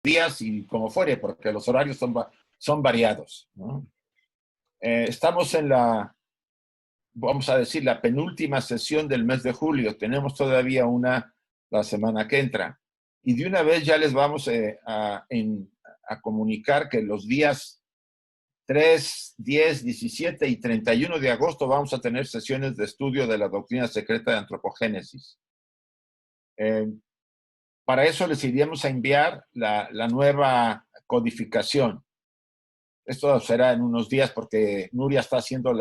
días y como fuere, porque los horarios son variados, ¿no? Estamos en vamos a decir, la penúltima sesión del mes de julio. Tenemos todavía una la semana que entra. Y de una vez ya les vamos a comunicar que los días 3, 10, 17 y 31 de agosto vamos a tener sesiones de estudio de la doctrina secreta de antropogénesis. Para eso les iríamos a enviar la nueva codificación. Esto será en unos días porque Nuria está haciendo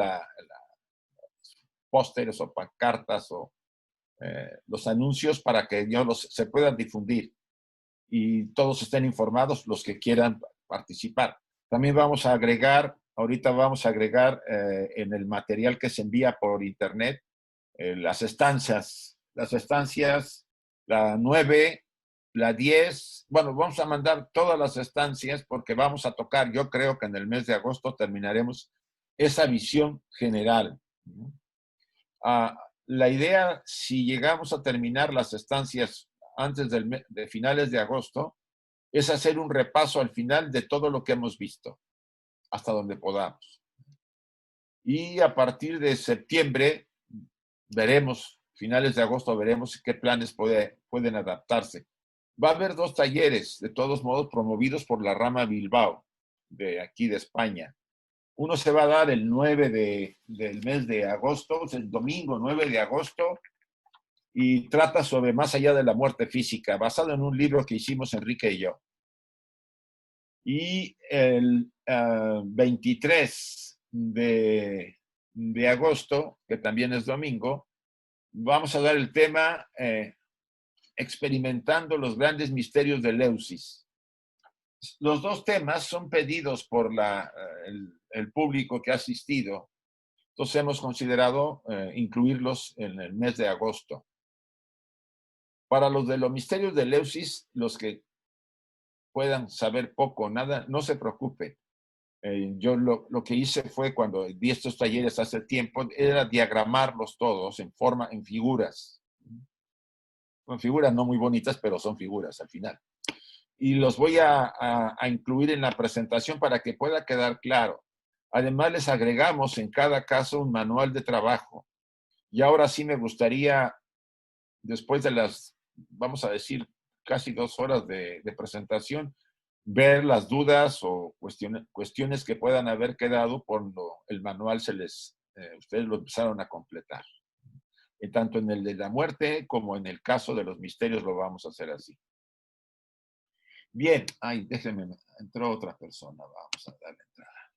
pósteres o pancartas o los anuncios para que se puedan difundir y todos estén informados los que quieran participar. También ahorita vamos a agregar en el material que se envía por internet las estancias, la 9, la 10. Bueno, vamos a mandar todas las estancias porque vamos a tocar, yo creo que en el mes de agosto terminaremos esa visión general. La idea, si llegamos a terminar las estancias antes de finales de agosto, es hacer un repaso al final de todo lo que hemos visto, hasta donde podamos. Y a partir de septiembre, finales de agosto, veremos qué planes pueden adaptarse. Va a haber 2 talleres, de todos modos, promovidos por la rama Bilbao, de aquí de España. Uno se va a dar el 9 del mes de agosto, el domingo 9 de agosto, y trata sobre más allá de la muerte física, basado en un libro que hicimos Enrique y yo. Y el 23 de agosto, que también es domingo, vamos a dar el tema experimentando los grandes misterios de Leusis. Los 2 temas son pedidos por el público que ha asistido. Entonces hemos considerado incluirlos en el mes de agosto. Para los de los misterios de Leusis, los que puedan saber poco o nada, no se preocupe. Yo lo que hice fue cuando di estos talleres hace tiempo, era diagramarlos todos en figuras. Son figuras no muy bonitas, pero son figuras al final. Y los voy a incluir en la presentación para que pueda quedar claro. Además, les agregamos en cada caso un manual de trabajo. Y ahora sí me gustaría, después de vamos a decir, casi 2 horas de presentación, ver las dudas o cuestiones que puedan haber quedado cuando el manual ustedes lo empezaron a completar. Y tanto en el de la muerte como en el caso de los misterios lo vamos a hacer así. Bien, déjenme, entró otra persona, vamos a darle entrada.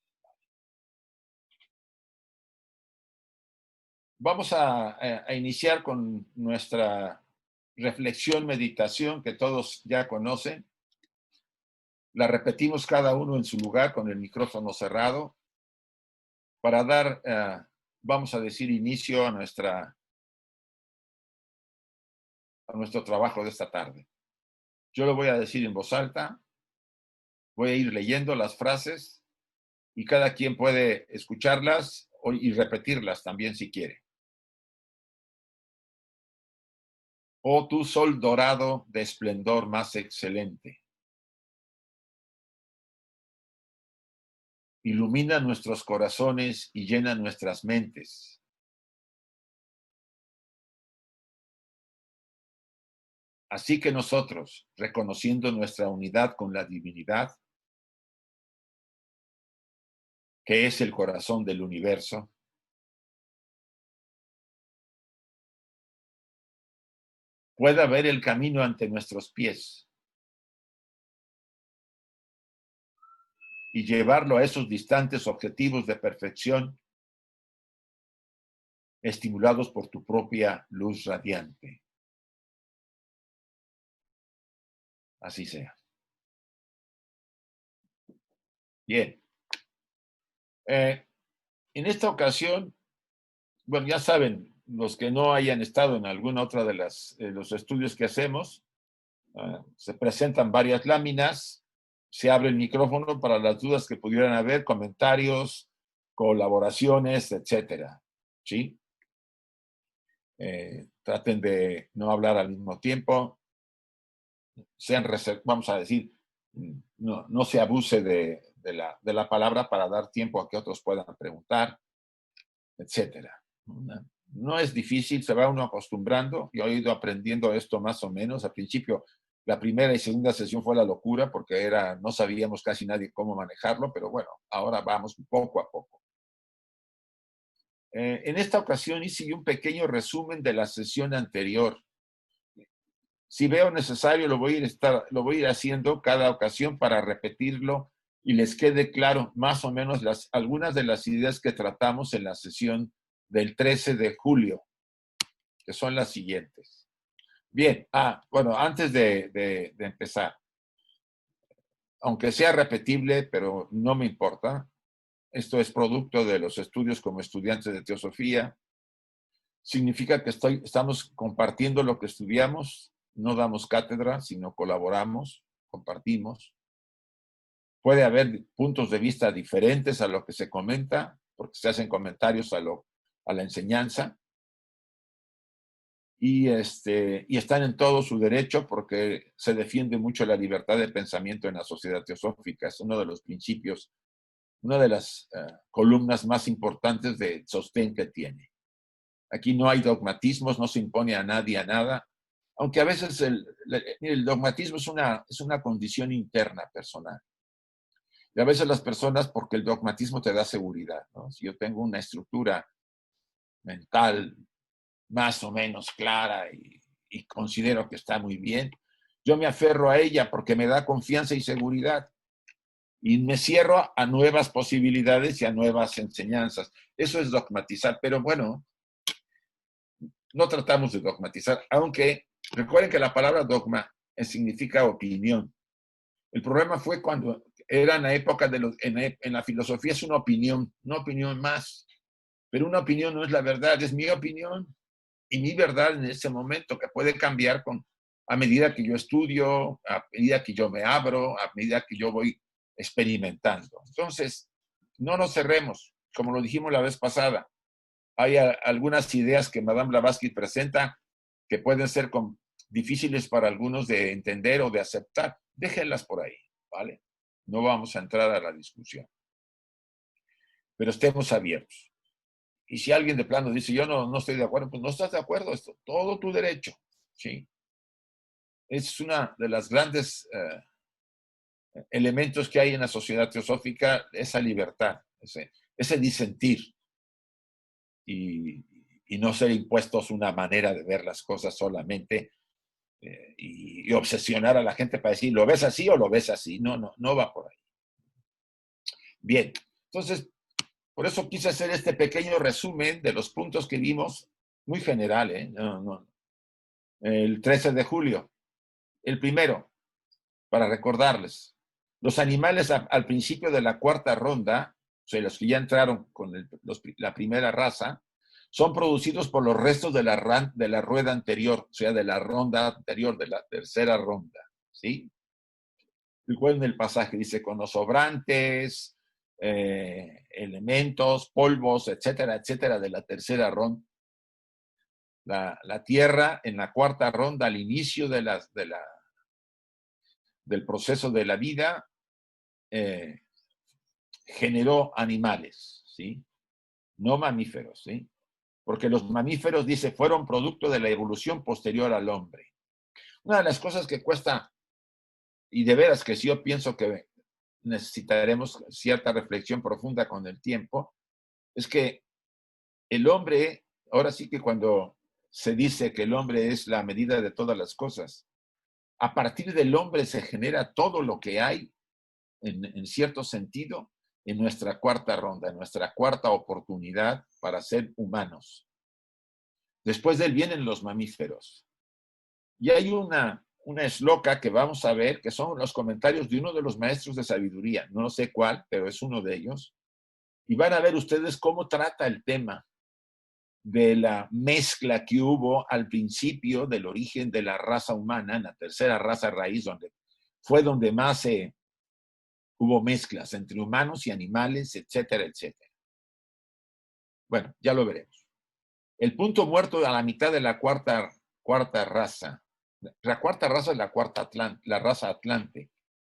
Vamos a iniciar con nuestra reflexión, meditación, que todos ya conocen. La repetimos cada uno en su lugar con el micrófono cerrado para dar, vamos a decir, inicio a nuestro trabajo de esta tarde. Yo lo voy a decir en voz alta, voy a ir leyendo las frases y cada quien puede escucharlas y repetirlas también si quiere. Oh tú sol dorado de esplendor más excelente. Ilumina nuestros corazones y llena nuestras mentes. Así que nosotros, reconociendo nuestra unidad con la divinidad, que es el corazón del universo, pueda ver el camino ante nuestros pies y llevarlo a esos distantes objetivos de perfección estimulados por tu propia luz radiante. Así sea. Bien. En esta ocasión, bueno, ya saben, los que no hayan estado en alguna otra de los estudios que hacemos, se presentan varias láminas, se abre el micrófono para las dudas que pudieran haber, comentarios, colaboraciones, etcétera. ¿Sí? Traten de no hablar al mismo tiempo, vamos a decir, no se abuse de la palabra para dar tiempo a que otros puedan preguntar, etcétera. No es difícil, se va uno acostumbrando. Yo he ido aprendiendo esto más o menos. Al principio, la primera y segunda sesión fue la locura porque no sabíamos casi nadie cómo manejarlo, pero bueno, ahora vamos poco a poco. En esta ocasión hice un pequeño resumen de la sesión anterior. Si veo necesario, lo voy a ir haciendo cada ocasión para repetirlo y les quede claro más o menos algunas de las ideas que tratamos en la sesión del 13 de julio, que son las siguientes. Bien, bueno, antes de empezar, aunque sea repetible, pero no me importa, esto es producto de los estudios como estudiantes de teosofía, significa que estamos compartiendo lo que estudiamos, no damos cátedra, sino colaboramos, compartimos. Puede haber puntos de vista diferentes a lo que se comenta, porque se hacen comentarios a la enseñanza, y están en todo su derecho porque se defiende mucho la libertad de pensamiento en la sociedad teosófica. Es uno de los principios, una de las columnas más importantes de sostén que tiene. Aquí no hay dogmatismos, no se impone a nadie a nada, aunque a veces el dogmatismo es una condición interna personal. Y a veces las personas, porque el dogmatismo te da seguridad, ¿no? Si yo tengo una estructura mental más o menos clara y considero que está muy bien, yo me aferro a ella porque me da confianza y seguridad. Y me cierro a nuevas posibilidades y a nuevas enseñanzas. Eso es dogmatizar, pero bueno, no tratamos de dogmatizar, aunque recuerden que la palabra dogma significa opinión. El problema fue cuando era en la época en la filosofía es una opinión más, pero una opinión no es la verdad, es mi opinión y mi verdad en ese momento que puede cambiar a medida que yo estudio, a medida que yo me abro, a medida que yo voy experimentando. Entonces, no nos cerremos, como lo dijimos la vez pasada. Hay algunas ideas que Madame Blavatsky presenta que pueden ser difíciles para algunos de entender o de aceptar. Déjenlas por ahí, ¿vale? No vamos a entrar a la discusión. Pero estemos abiertos. Y si alguien de plano dice, yo no estoy de acuerdo, pues no estás de acuerdo, es todo tu derecho, ¿sí? Es una de las grandes elementos que hay en la sociedad teosófica, esa libertad, ese disentir. Y no ser impuestos una manera de ver las cosas solamente y obsesionar a la gente para decir, ¿lo ves así o lo ves así? No va por ahí. Bien, entonces, por eso quise hacer este pequeño resumen de los puntos que vimos, muy general, el 13 de julio. El primero, para recordarles, los animales al principio de la cuarta ronda, o sea, los que ya entraron con la primera raza, son producidos por los restos de la rueda anterior, o sea, de la ronda anterior, de la tercera ronda, ¿sí? Recuerden el pasaje, dice, con los sobrantes, elementos, polvos, etcétera, etcétera, de la tercera ronda. La Tierra en la cuarta ronda, al inicio del proceso de la vida, generó animales, ¿sí? No mamíferos, ¿sí? Porque los mamíferos, dice, fueron producto de la evolución posterior al hombre. Una de las cosas que cuesta, y de veras que sí yo pienso que necesitaremos cierta reflexión profunda con el tiempo, es que el hombre, ahora sí que cuando se dice que el hombre es la medida de todas las cosas, a partir del hombre se genera todo lo que hay, en cierto sentido, en nuestra cuarta ronda, en nuestra cuarta oportunidad para ser humanos. Después de él vienen los mamíferos. Y hay una esloca que vamos a ver, que son los comentarios de uno de los maestros de sabiduría, no sé cuál, pero es uno de ellos, y van a ver ustedes cómo trata el tema de la mezcla que hubo al principio del origen de la raza humana, en la tercera raza raíz, donde más hubo mezclas entre humanos y animales, etcétera, etcétera. Bueno, ya lo veremos. El punto muerto a la mitad de la cuarta raza. La cuarta raza es la raza Atlante.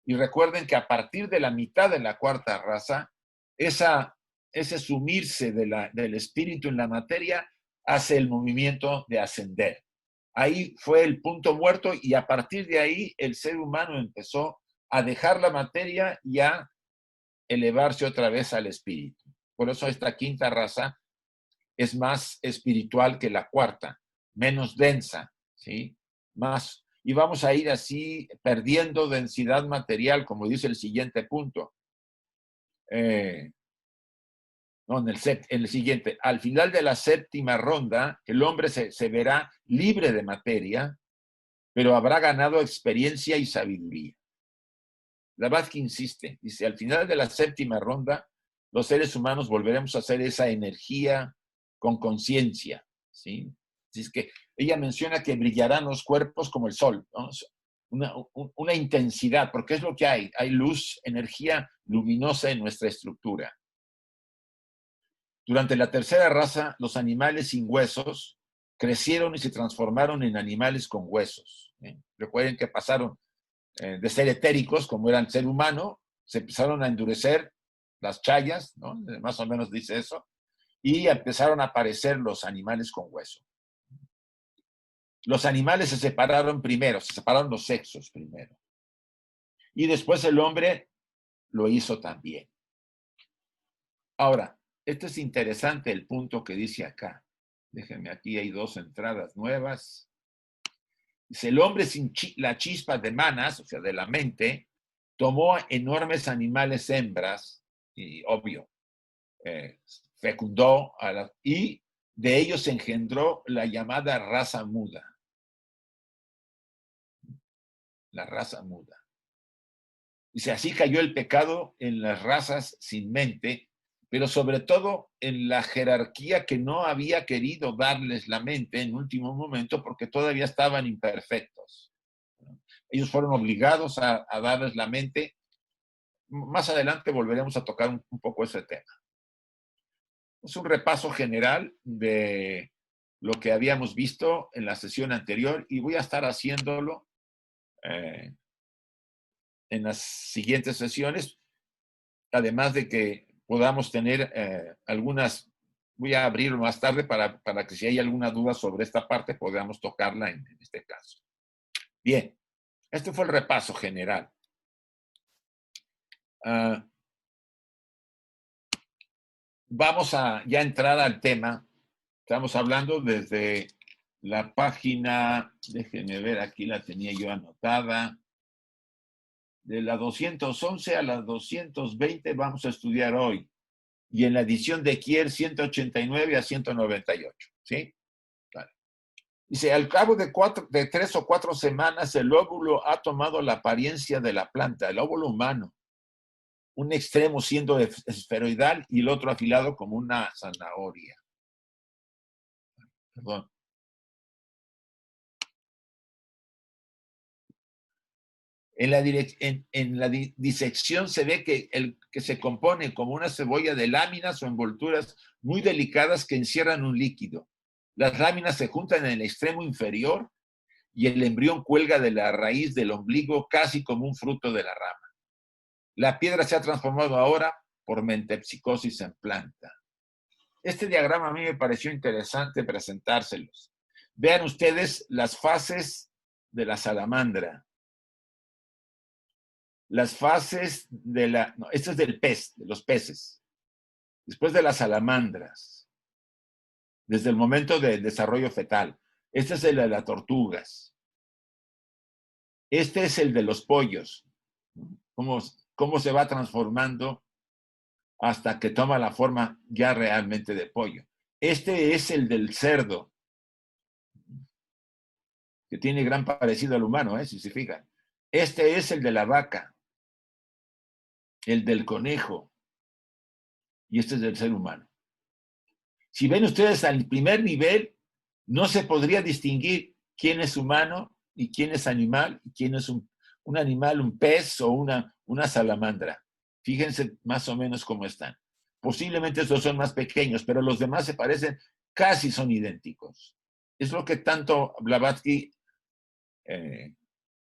Y recuerden que a partir de la mitad de la cuarta raza, ese sumirse del espíritu en la materia hace el movimiento de ascender. Ahí fue el punto muerto y a partir de ahí el ser humano empezó a dejar la materia y a elevarse otra vez al espíritu. Por eso esta quinta raza es más espiritual que la cuarta, menos densa, ¿sí? Más, y vamos a ir así perdiendo densidad material, como dice el siguiente punto. No, en el siguiente, al final de la séptima ronda, el hombre se verá libre de materia, pero habrá ganado experiencia y sabiduría. Blavatsky insiste, dice, al final de la séptima ronda, los seres humanos volveremos a hacer esa energía con conciencia, ¿sí? Así es que ella menciona que brillarán los cuerpos como el sol, ¿no? Una intensidad, porque es lo que hay luz, energía luminosa en nuestra estructura. Durante la tercera raza, los animales sin huesos crecieron y se transformaron en animales con huesos. Recuerden que pasaron de ser etéricos, como era el ser humano, se empezaron a endurecer las chayas, ¿no? Más o menos dice eso, y empezaron a aparecer los animales con hueso. Los animales se separaron primero, se separaron los sexos primero. Y después el hombre lo hizo también. Ahora, esto es interesante el punto que dice acá. Déjenme, aquí hay dos entradas nuevas. Dice, el hombre sin la chispa de manas, o sea, de la mente, tomó enormes animales hembras, y obvio, fecundó, y de ellos se engendró la llamada raza muda. La raza muda. Dice, así cayó el pecado en las razas sin mente, pero sobre todo en la jerarquía que no había querido darles la mente en último momento porque todavía estaban imperfectos. Ellos fueron obligados a darles la mente. Más adelante volveremos a tocar un poco ese tema. Es un repaso general de lo que habíamos visto en la sesión anterior y voy a estar haciéndolo en las siguientes sesiones, además de que podamos tener algunas, voy a abrir más tarde para que si hay alguna duda sobre esta parte podamos tocarla en este caso. Bien, este fue el repaso general. Vamos a ya entrar al tema. Estamos hablando desde la página, déjenme ver, aquí la tenía yo anotada, de la 211 a la 220 vamos a estudiar hoy. Y en la edición de Kier 189 a 198, ¿sí? Vale. Dice, al cabo de 3 o 4 semanas, el óvulo ha tomado la apariencia de la planta, el óvulo humano. Un extremo siendo esferoidal y el otro afilado como una zanahoria. Perdón. En la disección se ve que se compone como una cebolla de láminas o envolturas muy delicadas que encierran un líquido. Las láminas se juntan en el extremo inferior y el embrión cuelga de la raíz del ombligo casi como un fruto de la rama. La piedra se ha transformado ahora por metempsicosis en planta. Este diagrama a mí me pareció interesante presentárselos. Vean ustedes las fases de la salamandra. Las fases de la... No, esto es del pez, de los peces. Después de las salamandras. Desde el momento del desarrollo fetal. Este es el de las tortugas. Este es el de los pollos. Cómo se va transformando hasta que toma la forma ya realmente de pollo. Este es el del cerdo, que tiene gran parecido al humano, si se fijan. Este es el de la vaca, el del conejo, y este es del ser humano. Si ven ustedes al primer nivel, no se podría distinguir quién es humano y quién es animal, y quién es un animal, un pez o una salamandra. Fíjense más o menos cómo están. Posiblemente estos son más pequeños, pero los demás se parecen, casi son idénticos. Es lo que tanto Blavatsky,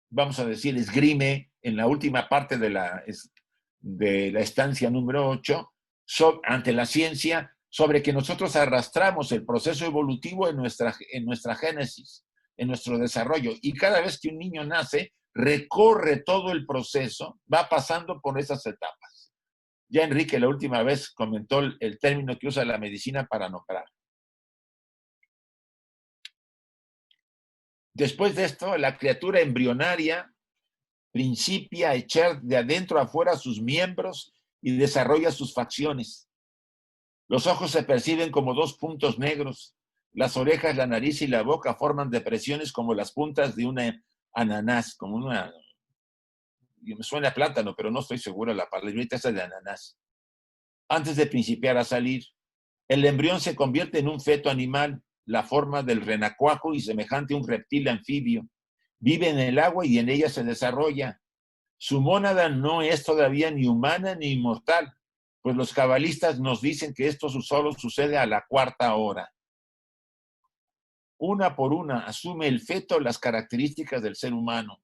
vamos a decir, esgrime en la última parte de la estancia número 8, ante la ciencia, sobre que nosotros arrastramos el proceso evolutivo en nuestra génesis, en nuestro desarrollo. Y cada vez que un niño nace, recorre todo el proceso, va pasando por esas etapas. Ya Enrique la última vez comentó el término que usa la medicina para nombrar. Después de esto, la criatura embrionaria principia a echar de adentro afuera sus miembros y desarrolla sus facciones. Los ojos se perciben como dos puntos negros. Las orejas, la nariz y la boca forman depresiones como las puntas de una ananás, como una... Me suena a plátano, pero no estoy seguro la palabrita esa de ananás. Antes de principiar a salir, el embrión se convierte en un feto animal, la forma del renacuajo y semejante a un reptil anfibio. Vive en el agua y en ella se desarrolla. Su mónada no es todavía ni humana ni inmortal, pues los cabalistas nos dicen que esto solo sucede a la cuarta hora. Una por una asume el feto las características del ser humano.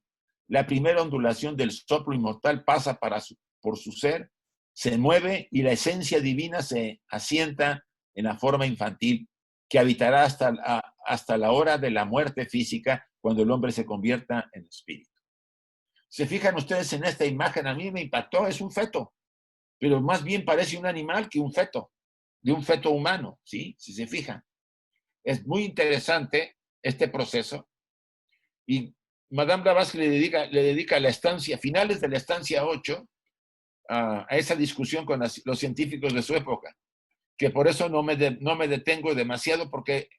La primera ondulación del soplo inmortal pasa por su ser, se mueve y la esencia divina se asienta en la forma infantil, que habitará hasta la hora de la muerte física, cuando el hombre se convierta en espíritu. Se fijan ustedes en esta imagen, a mí me impactó, es un feto, pero más bien parece un animal que un feto, de un feto humano, ¿sí? Si se fijan. Es muy interesante este proceso y Madame Blavatsky le dedica la estancia, finales de la estancia 8, a esa discusión con los científicos de su época, que por eso no me detengo demasiado, porque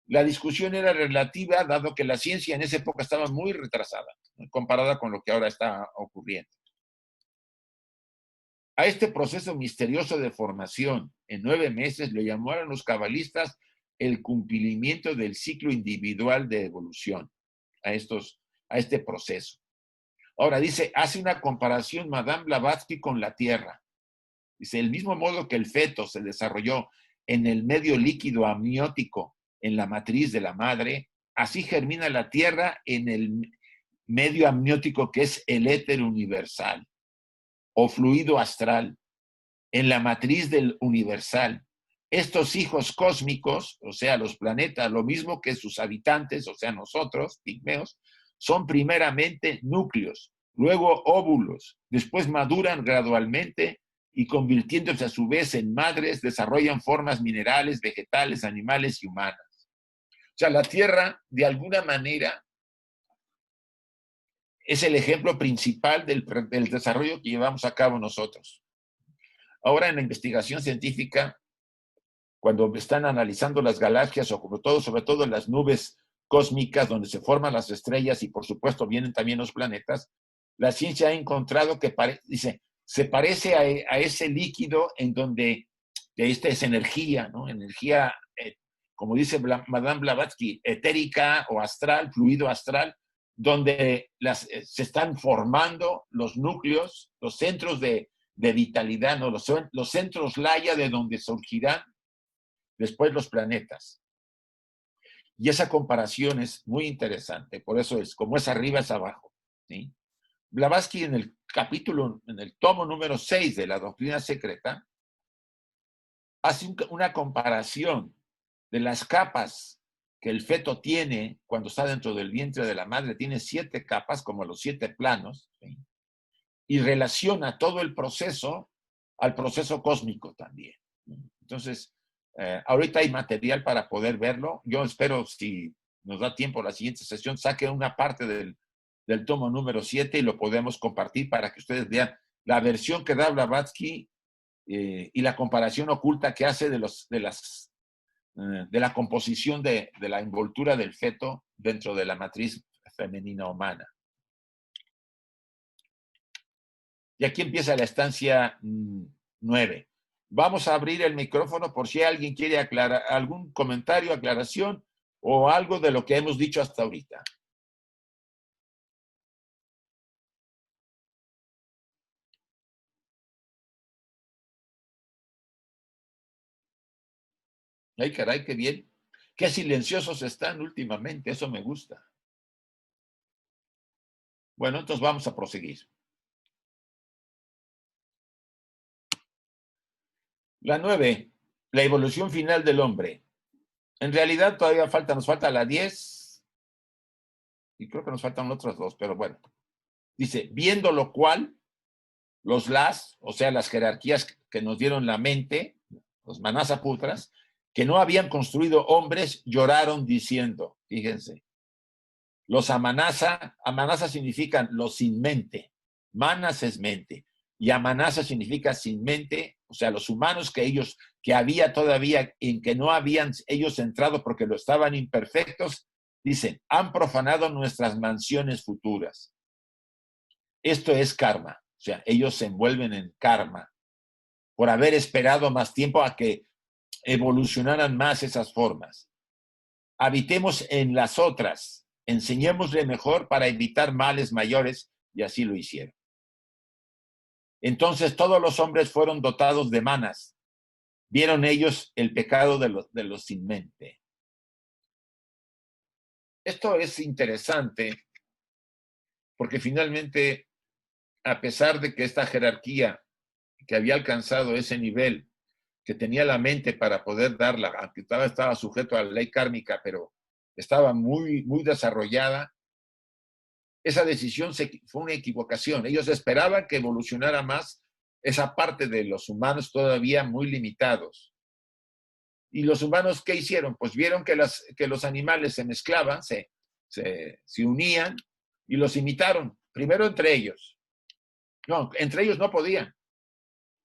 la discusión era relativa, dado que la ciencia en esa época estaba muy retrasada, comparada con lo que ahora está ocurriendo. A este proceso misterioso de formación en 9 meses le llamaron los cabalistas el cumplimiento del ciclo individual de evolución a este proceso. Ahora dice, hace una comparación Madame Blavatsky con la Tierra. Dice, el mismo modo que el feto se desarrolló en el medio líquido amniótico en la matriz de la madre, así germina la Tierra en el medio amniótico que es el éter universal o fluido astral, en la matriz del universal. Estos hijos cósmicos, o sea, los planetas, lo mismo que sus habitantes, o sea, nosotros, pigmeos, son primeramente núcleos, luego óvulos, después maduran gradualmente y convirtiéndose a su vez en madres, desarrollan formas minerales, vegetales, animales y humanas. O sea, la Tierra, de alguna manera, es el ejemplo principal del desarrollo que llevamos a cabo nosotros. Ahora, en la investigación científica, cuando están analizando las galaxias, o sobre todo las nubes cósmicas donde se forman las estrellas y por supuesto vienen también los planetas, la ciencia ha encontrado que se parece a ese líquido en donde esta es energía, ¿no? Energía, como dice Madame Blavatsky, etérica o astral, fluido astral, donde se están formando los núcleos, los centros de vitalidad, ¿no? Los centros Laya de donde surgirán después los planetas. Y esa comparación es muy interesante, por eso es, como es arriba es abajo, ¿sí? Blavatsky en el tomo número 6 de la Doctrina Secreta, hace una comparación de las capas que el feto tiene cuando está dentro del vientre de la madre, tiene 7 capas, como los 7 planos, ¿sí? Y relaciona todo el proceso al proceso cósmico también. Entonces, ahorita hay material para poder verlo. Yo espero, si nos da tiempo la siguiente sesión, saque una parte del tomo número 7 y lo podemos compartir para que ustedes vean la versión que da Blavatsky y la comparación oculta que hace de la composición de la envoltura del feto dentro de la matriz femenina humana. Y aquí empieza la estancia 9. Vamos a abrir el micrófono por si alguien quiere aclarar algún comentario, aclaración o algo de lo que hemos dicho hasta ahorita. Ay, caray, qué bien. Qué silenciosos están últimamente, eso me gusta. Bueno, entonces vamos a proseguir. La 9, la evolución final del hombre. En realidad todavía nos falta la 10, y creo que nos faltan otras dos, pero bueno. Dice, viendo lo cual, o sea, las jerarquías que nos dieron la mente, los manasaputras, que no habían construido hombres, lloraron diciendo, fíjense, los amanasa significan los sin mente, manas es mente, y amanasa significa sin mente, o sea, los humanos que había todavía, en que no habían ellos entrado porque lo estaban imperfectos, dicen, han profanado nuestras mansiones futuras. Esto es karma, o sea, ellos se envuelven en karma por haber esperado más tiempo a que evolucionaran más esas formas. Habitemos en las otras, enseñémosle mejor para evitar males mayores, y así lo hicieron. Entonces todos los hombres fueron dotados de manas. Vieron ellos el pecado de los sin mente. Esto es interesante porque finalmente, a pesar de que esta jerarquía que había alcanzado ese nivel, que tenía la mente para poder darla, aunque estaba sujeto a la ley kármica, pero estaba muy, muy desarrollada, esa decisión fue una equivocación. Ellos esperaban que evolucionara más esa parte de los humanos todavía muy limitados. ¿Y los humanos qué hicieron? Pues vieron que los animales se mezclaban, se unían y los imitaron. Primero entre ellos. No, entre ellos no podían.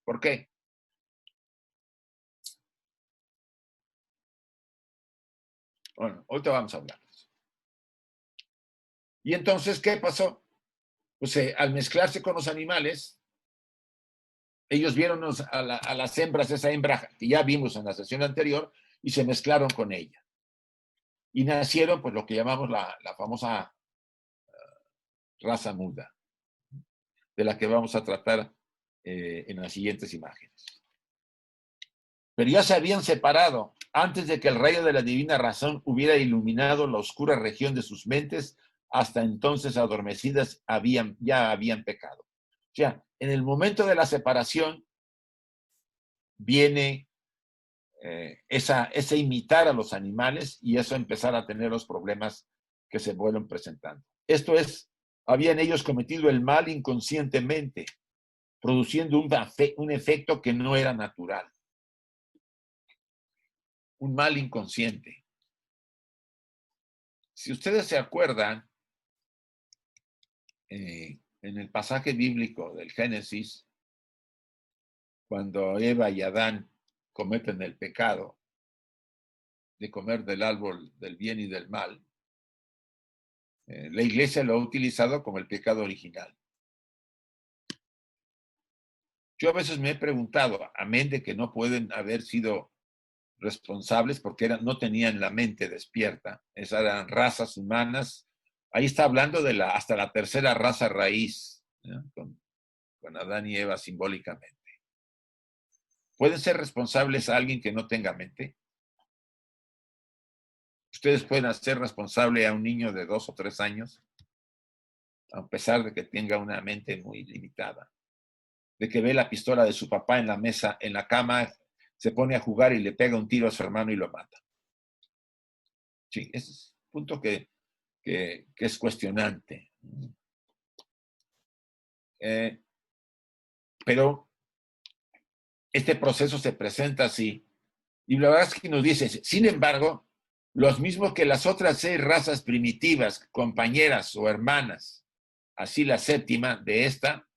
¿Por qué? Bueno, ahorita vamos a hablar. Y entonces, ¿qué pasó? Pues al mezclarse con los animales, ellos vieron a las hembras, esa hembra que ya vimos en la sesión anterior, y se mezclaron con ella. Y nacieron, pues, lo que llamamos la famosa raza muda, de la que vamos a tratar en las siguientes imágenes. Pero ya se habían separado antes de que el rayo de la divina razón hubiera iluminado la oscura región de sus mentes. Hasta entonces adormecidas ya habían pecado. O sea, en el momento de la separación viene ese imitar a los animales y eso empezar a tener los problemas que se vuelven presentando. Esto es, habían ellos cometido el mal inconscientemente, produciendo un efecto que no era natural. Un mal inconsciente. Si ustedes se acuerdan, en el pasaje bíblico del Génesis, cuando Eva y Adán cometen el pecado de comer del árbol del bien y del mal, la iglesia lo ha utilizado como el pecado original. Yo a veces me he preguntado, amén de que no pueden haber sido responsables porque no tenían la mente despierta, esas eran razas humanas. Ahí está hablando de hasta la tercera raza raíz, ¿no? Con Adán y Eva simbólicamente. ¿Pueden ser responsables a alguien que no tenga mente? Ustedes pueden hacer responsable a un niño de 2 o 3 años, a pesar de que tenga una mente muy limitada, de que ve la pistola de su papá en la mesa, en la cama, se pone a jugar y le pega un tiro a su hermano y lo mata. Sí, ese es un punto que es cuestionante. Pero este proceso se presenta así. Y la verdad es que nos dice, sin embargo, los mismos que las otras 6 razas primitivas, compañeras o hermanas, así la séptima de esta,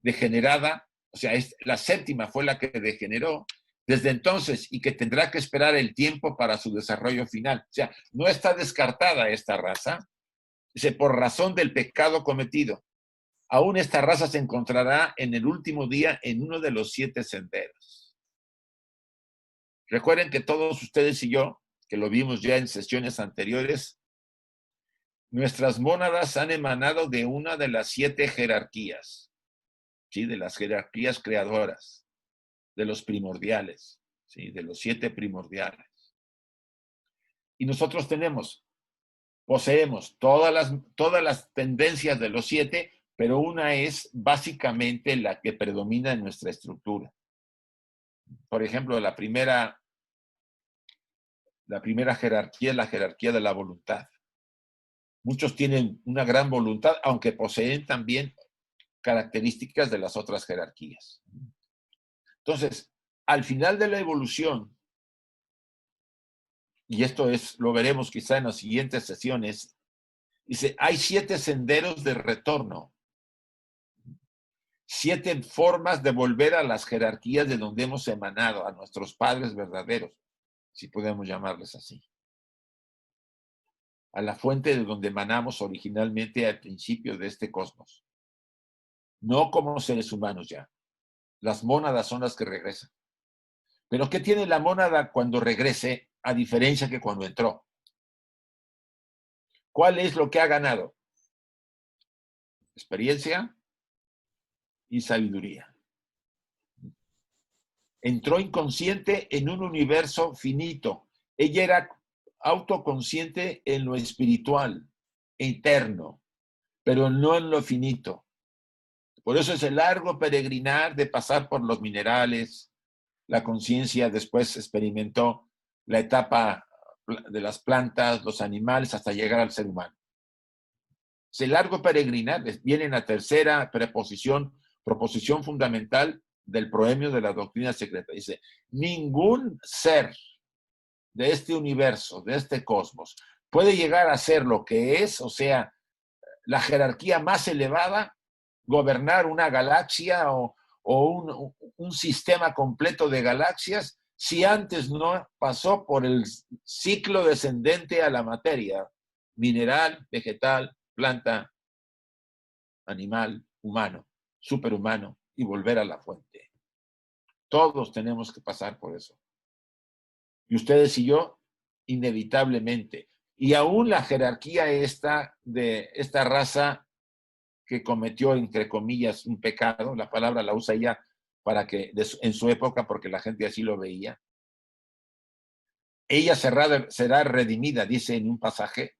degenerada, o sea, la séptima fue la que degeneró desde entonces y que tendrá que esperar el tiempo para su desarrollo final. O sea, no está descartada esta raza, dice, por razón del pecado cometido. Aún esta raza se encontrará en el último día en uno de los 7 senderos. Recuerden que todos ustedes y yo, que lo vimos ya en sesiones anteriores, nuestras mónadas han emanado de una de las 7 jerarquías, ¿sí? De las jerarquías creadoras, de los primordiales, ¿sí? De los 7 primordiales. Y nosotros poseemos todas las tendencias de los 7, pero una es básicamente la que predomina en nuestra estructura. Por ejemplo, la primera jerarquía es la jerarquía de la voluntad. Muchos tienen una gran voluntad, aunque poseen también características de las otras jerarquías. Entonces, al final de la evolución, y esto lo veremos quizá en las siguientes sesiones, dice, hay 7 senderos de retorno, 7 formas de volver a las jerarquías de donde hemos emanado, a nuestros padres verdaderos, si podemos llamarles así. A la fuente de donde emanamos originalmente al principio de este cosmos. No como seres humanos ya. Las mónadas son las que regresan. Pero ¿qué tiene la mónada cuando regrese, a diferencia que cuando entró? ¿Cuál es lo que ha ganado? Experiencia y sabiduría. Entró inconsciente en un universo finito. Ella era autoconsciente en lo espiritual, eterno, pero no en lo finito. Por eso es el largo peregrinar de pasar por los minerales. La conciencia después experimentó la etapa de las plantas, los animales, hasta llegar al ser humano. Ese largo peregrinar viene en la tercera proposición fundamental del proemio de la doctrina secreta. Dice, ningún ser de este universo, de este cosmos, puede llegar a ser lo que es, o sea, la jerarquía más elevada, gobernar una galaxia o un sistema completo de galaxias, si antes no pasó por el ciclo descendente a la materia, mineral, vegetal, planta, animal, humano, superhumano, y volver a la fuente. Todos tenemos que pasar por eso. Y ustedes y yo, inevitablemente. Y aún la jerarquía de esta raza que cometió, entre comillas, un pecado, la palabra la usa ella en su época, porque la gente así lo veía. Ella será redimida, dice en un pasaje,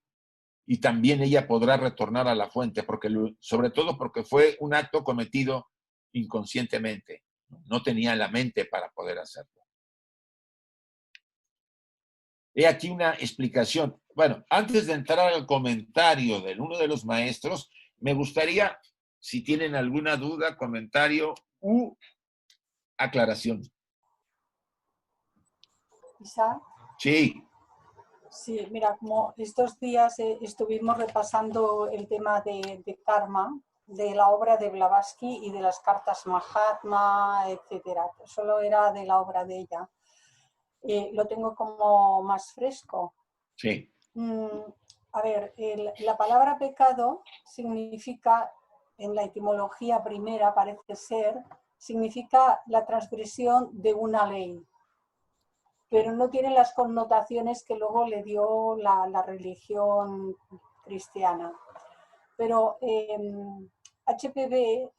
y también ella podrá retornar a la fuente, sobre todo porque fue un acto cometido inconscientemente. No tenía la mente para poder hacerlo. He aquí una explicación. Bueno, antes de entrar al comentario de uno de los maestros, me gustaría, si tienen alguna duda, comentario u aclaración. Isaac. Sí. Sí, mira, como estos días estuvimos repasando el tema de karma, de la obra de Blavatsky y de las cartas Mahatma, etcétera. Solo era de la obra de ella. Lo tengo como más fresco. Sí. A ver, la palabra pecado significa, en la etimología primera parece ser, significa la transgresión de una ley, pero no tiene las connotaciones que luego le dio la religión cristiana. Pero HPB,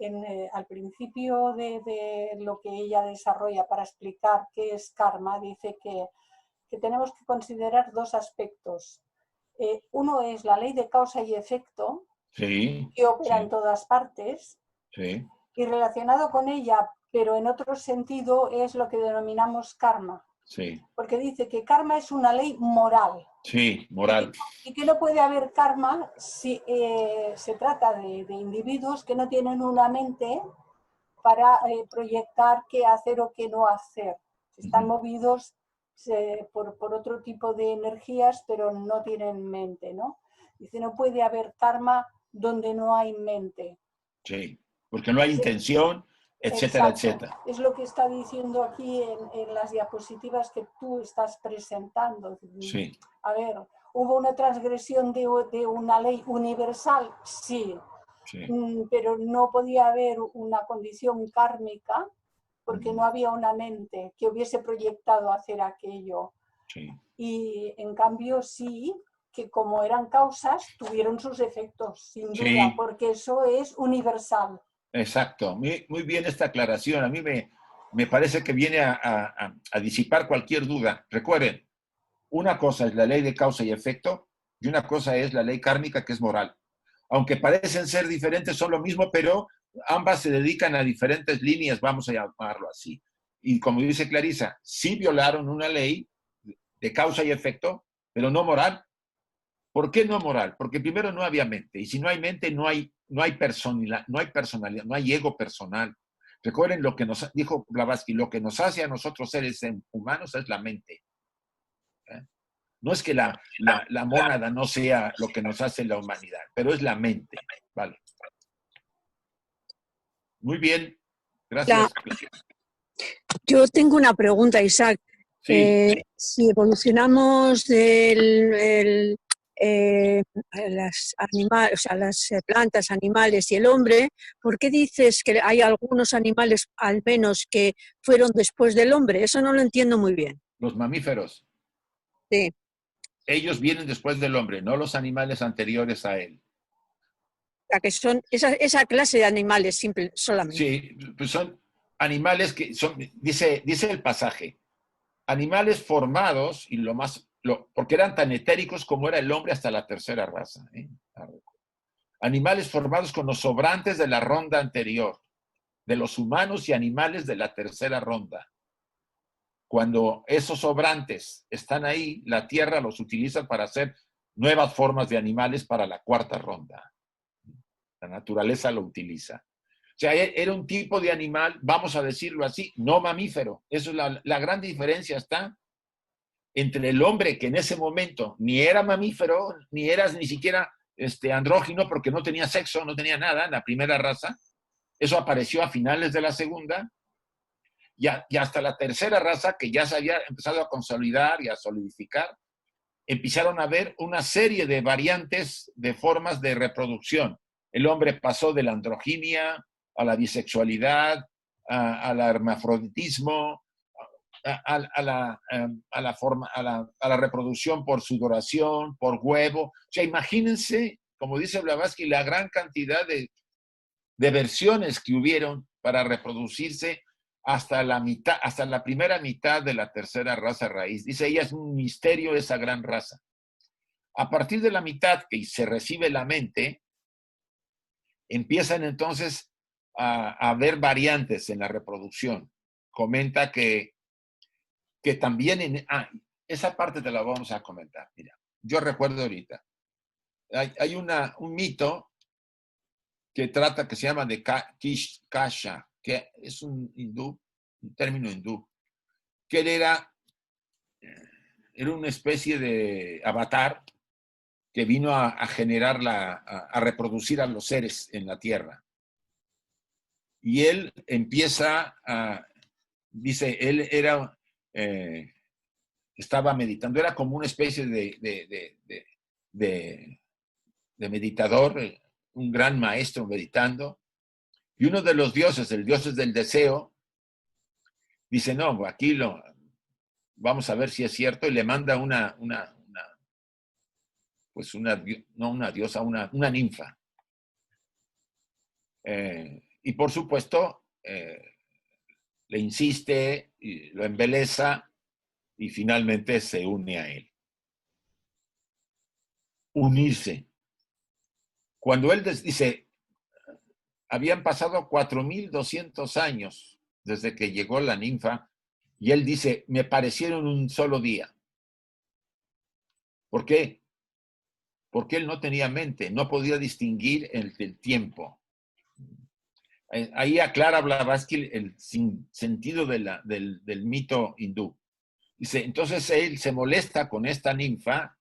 al principio de lo que ella desarrolla para explicar qué es karma, dice que tenemos que considerar 2 aspectos. Uno es la ley de causa y efecto, Sí, que opera sí, en todas partes, sí. y relacionado con ella, pero en otro sentido, es lo que denominamos karma. Sí. Porque dice que karma es una ley moral. Sí, moral. Y que no puede haber karma si se trata de individuos que no tienen una mente para proyectar qué hacer o qué no hacer. Están movidos por otro tipo de energías, pero no tienen mente, ¿no? Dice, no puede haber karma donde no hay mente. Sí, porque no hay intención, etcétera, Exacto. etcétera. Es lo que está diciendo aquí en las diapositivas que tú estás presentando. Sí. A ver, ¿hubo una transgresión de una ley universal? Sí. Sí. Pero no podía haber una condición kármica porque no había una mente que hubiese proyectado hacer aquello. Sí. Y en cambio sí, que como eran causas, tuvieron sus efectos, sin duda, Sí. porque eso es universal. Exacto. Muy bien esta aclaración. A mí me parece que viene a disipar cualquier duda. Recuerden, una cosa es la ley de causa y efecto y una cosa es la ley kármica, que es moral. Aunque parecen ser diferentes, son lo mismo, pero ambas se dedican a diferentes líneas, vamos a llamarlo así. Y como dice Clarisa, sí violaron una ley de causa y efecto, pero no moral. ¿Por qué no moral? Porque primero no había mente. Y si no hay mente, no hay personalidad, no hay ego personal. Recuerden lo que nos dijo Blavatsky, lo que nos hace a nosotros seres humanos es la mente. No es que la mónada no sea lo que nos hace la humanidad, pero es la mente. Vale. Muy bien. Gracias. Yo tengo una pregunta, Isaac. Sí. Si evolucionamos las plantas, animales y el hombre, ¿por qué dices que hay algunos animales, al menos, que fueron después del hombre? Eso no lo entiendo muy bien. Los mamíferos. Sí. Ellos vienen después del hombre, no los animales anteriores a él. O sea, que son esa clase de animales solamente. Sí, pues son animales que son, dice el pasaje, animales formados, y porque eran tan etéricos como era el hombre hasta la tercera raza. Animales formados con los sobrantes de la ronda anterior, de los humanos y animales de la tercera ronda. Cuando esos sobrantes están ahí, la tierra los utiliza para hacer nuevas formas de animales para la cuarta ronda. La naturaleza lo utiliza. O sea, era un tipo de animal, vamos a decirlo así, no mamífero. Eso es la gran diferencia está entre el hombre que en ese momento ni era mamífero, ni era ni siquiera andrógino porque no tenía sexo, no tenía nada, la primera raza. Eso apareció a finales de la segunda. Y hasta la tercera raza, que ya se había empezado a consolidar y a solidificar, empezaron a ver una serie de variantes de formas de reproducción. El hombre pasó de la androginia a la bisexualidad, al hermafroditismo, a la reproducción por sudoración, por huevo. O sea, imagínense, como dice Blavatsky, la gran cantidad de versiones que hubieron para reproducirse hasta la primera mitad de la tercera raza raíz. Dice ella, es un misterio esa gran raza. A partir de la mitad que se recibe la mente, empiezan entonces a haber variantes en la reproducción. Comenta que también esa parte te la vamos a comentar. Mira, yo recuerdo ahorita, hay un mito que se llama de Kasha, que es un término hindú, que él era una especie de avatar que vino a generar a reproducir a los seres en la tierra. Y él empieza dice, él estaba meditando, era como una especie de meditador, un gran maestro meditando, y uno de los dioses, el dios del deseo, dice, no, aquí vamos a ver si es cierto, y le manda una diosa, una ninfa. Y por supuesto, le insiste, y lo embeleza, y finalmente se une a él. Unirse. Cuando él dice, habían pasado 4,200 años desde que llegó la ninfa, y él dice, me parecieron un solo día. ¿Por qué? Porque él no tenía mente, no podía distinguir el tiempo. Ahí aclara Blavatsky el sentido del mito hindú. Dice, entonces él se molesta con esta ninfa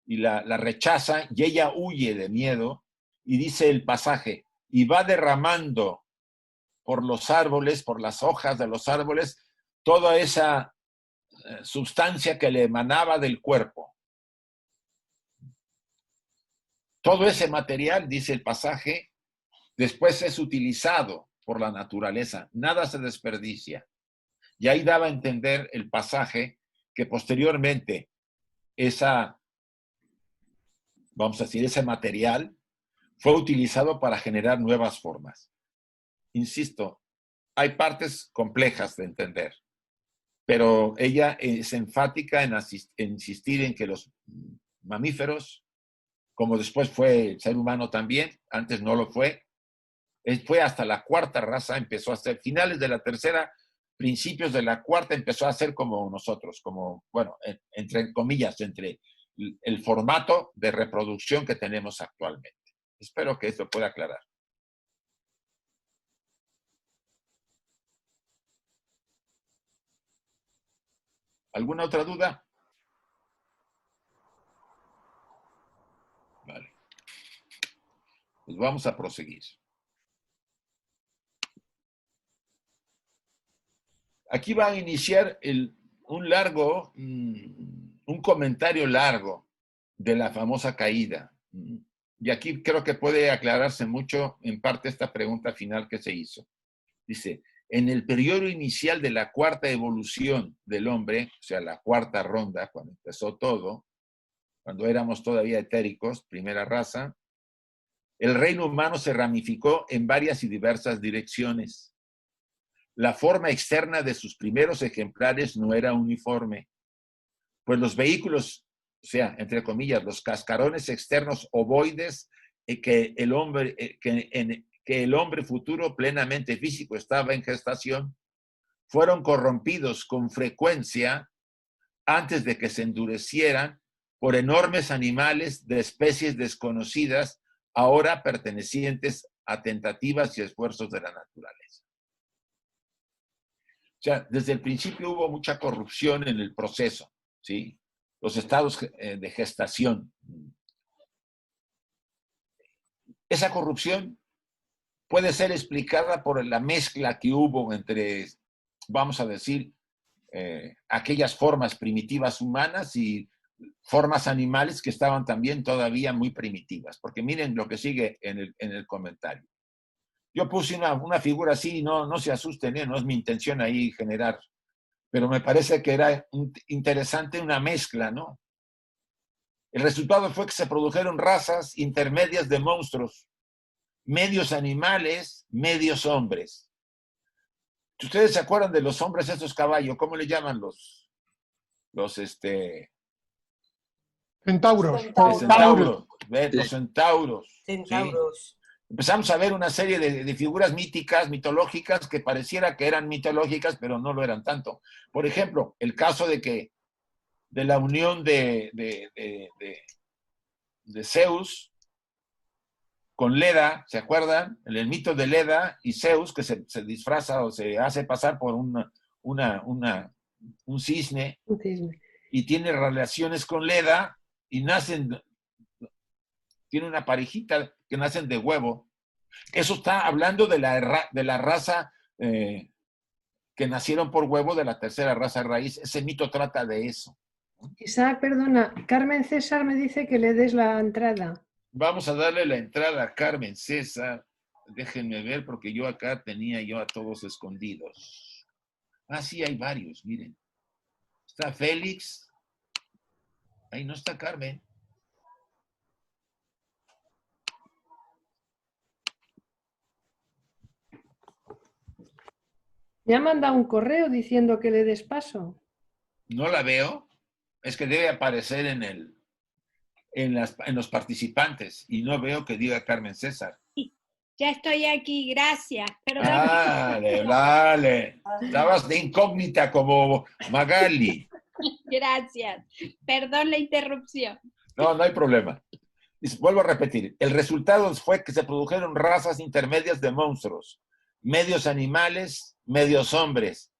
y la rechaza, y ella huye de miedo, y dice el pasaje, y va derramando por los árboles, por las hojas de los árboles, toda esa sustancia que le emanaba del cuerpo. Todo ese material, dice el pasaje, después es utilizado por la naturaleza, nada se desperdicia. Y ahí daba a entender el pasaje que posteriormente vamos a decir, ese material fue utilizado para generar nuevas formas. Insisto, hay partes complejas de entender, pero ella es enfática en insistir en que los mamíferos, como después fue el ser humano también, antes no lo fue hasta la cuarta raza, empezó a ser finales de la tercera, principios de la cuarta empezó a ser como nosotros, como, bueno, entre comillas, entre el formato de reproducción que tenemos actualmente. Espero que esto pueda aclarar. ¿Alguna otra duda? Vale. Pues vamos a proseguir. Aquí va a iniciar un comentario largo de la famosa caída. Y aquí creo que puede aclararse mucho en parte esta pregunta final que se hizo. Dice, en el periodo inicial de la cuarta evolución del hombre, o sea, la cuarta ronda, cuando empezó todo, cuando éramos todavía etéricos, primera raza, el reino humano se ramificó en varias y diversas direcciones. La forma externa de sus primeros ejemplares no era uniforme, pues los vehículos, o sea, entre comillas, los cascarones externos ovoides que el hombre futuro plenamente físico estaba en gestación, fueron corrompidos con frecuencia antes de que se endurecieran por enormes animales de especies desconocidas, ahora pertenecientes a tentativas y esfuerzos de la naturaleza. O sea, desde el principio hubo mucha corrupción en el proceso, ¿sí? Los estados de gestación. Esa corrupción puede ser explicada por la mezcla que hubo entre, vamos a decir, aquellas formas primitivas humanas y formas animales que estaban también todavía muy primitivas. Porque miren lo que sigue en el comentario. Yo puse una figura así, no se asusten, no es mi intención ahí generar, pero me parece que era interesante una mezcla, ¿no? El resultado fue que se produjeron razas intermedias de monstruos, medios animales, medios hombres. Si ustedes se acuerdan de los hombres estos caballos, ¿cómo le llaman los Centauros. centauros? Los centauros. Centauros. ¿Sí? Empezamos a ver una serie de figuras míticas, mitológicas, que pareciera que eran mitológicas, pero no lo eran tanto. Por ejemplo, el caso de la unión de Zeus con Leda, ¿se acuerdan? El mito de Leda y Zeus, que se disfraza o se hace pasar por un cisne, y tiene relaciones con Leda, y tiene una parejita que nacen de huevo. Eso está hablando de la raza que nacieron por huevo, de la tercera raza raíz. Ese mito trata de eso. Isaac, perdona, Carmen César me dice que le des la entrada. Vamos a darle la entrada a Carmen César. Déjenme ver, porque yo acá tenía a todos escondidos. Ah, sí, hay varios, miren. Está Félix. Ahí no está Carmen. Me ha mandado un correo diciendo que le des paso. No la veo. Es que debe aparecer en los participantes, y no veo que diga Carmen César. Ya estoy aquí, gracias. Perdón. Vale. Estabas de incógnita como Magali. Gracias. Perdón la interrupción. No hay problema. Vuelvo a repetir. El resultado fue que se produjeron razas intermedias de monstruos, medios animales, medios hombres.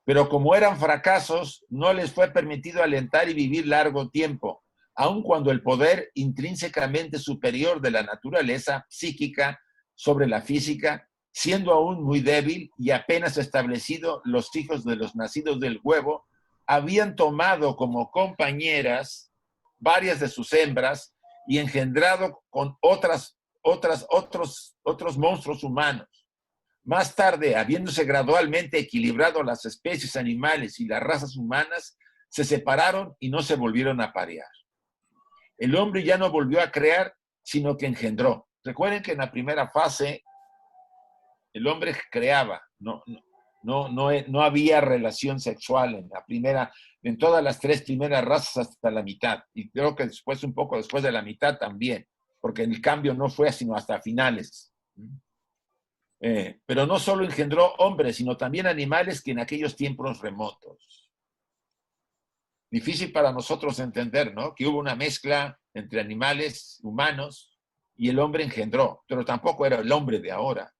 Pero como eran fracasos, no les fue permitido alentar y vivir largo tiempo, aun cuando el poder intrínsecamente superior de la naturaleza psíquica sobre la física, siendo aún muy débil y apenas establecido, los hijos de los nacidos del huevo habían tomado como compañeras varias de sus hembras y engendrado con otros monstruos humanos. Más tarde, habiéndose gradualmente equilibrado las especies animales y las razas humanas, se separaron y no se volvieron a parear. El hombre ya no volvió a crear, sino que engendró. Recuerden que en la primera fase el hombre creaba, no había relación sexual en todas las tres primeras razas hasta la mitad. Y creo que después, un poco después de la mitad también, porque el cambio no fue sino hasta finales. Pero no solo engendró hombres, sino también animales que en aquellos tiempos remotos. Difícil para nosotros entender, ¿no? Que hubo una mezcla entre animales humanos y el hombre engendró, pero tampoco era el hombre de ahora.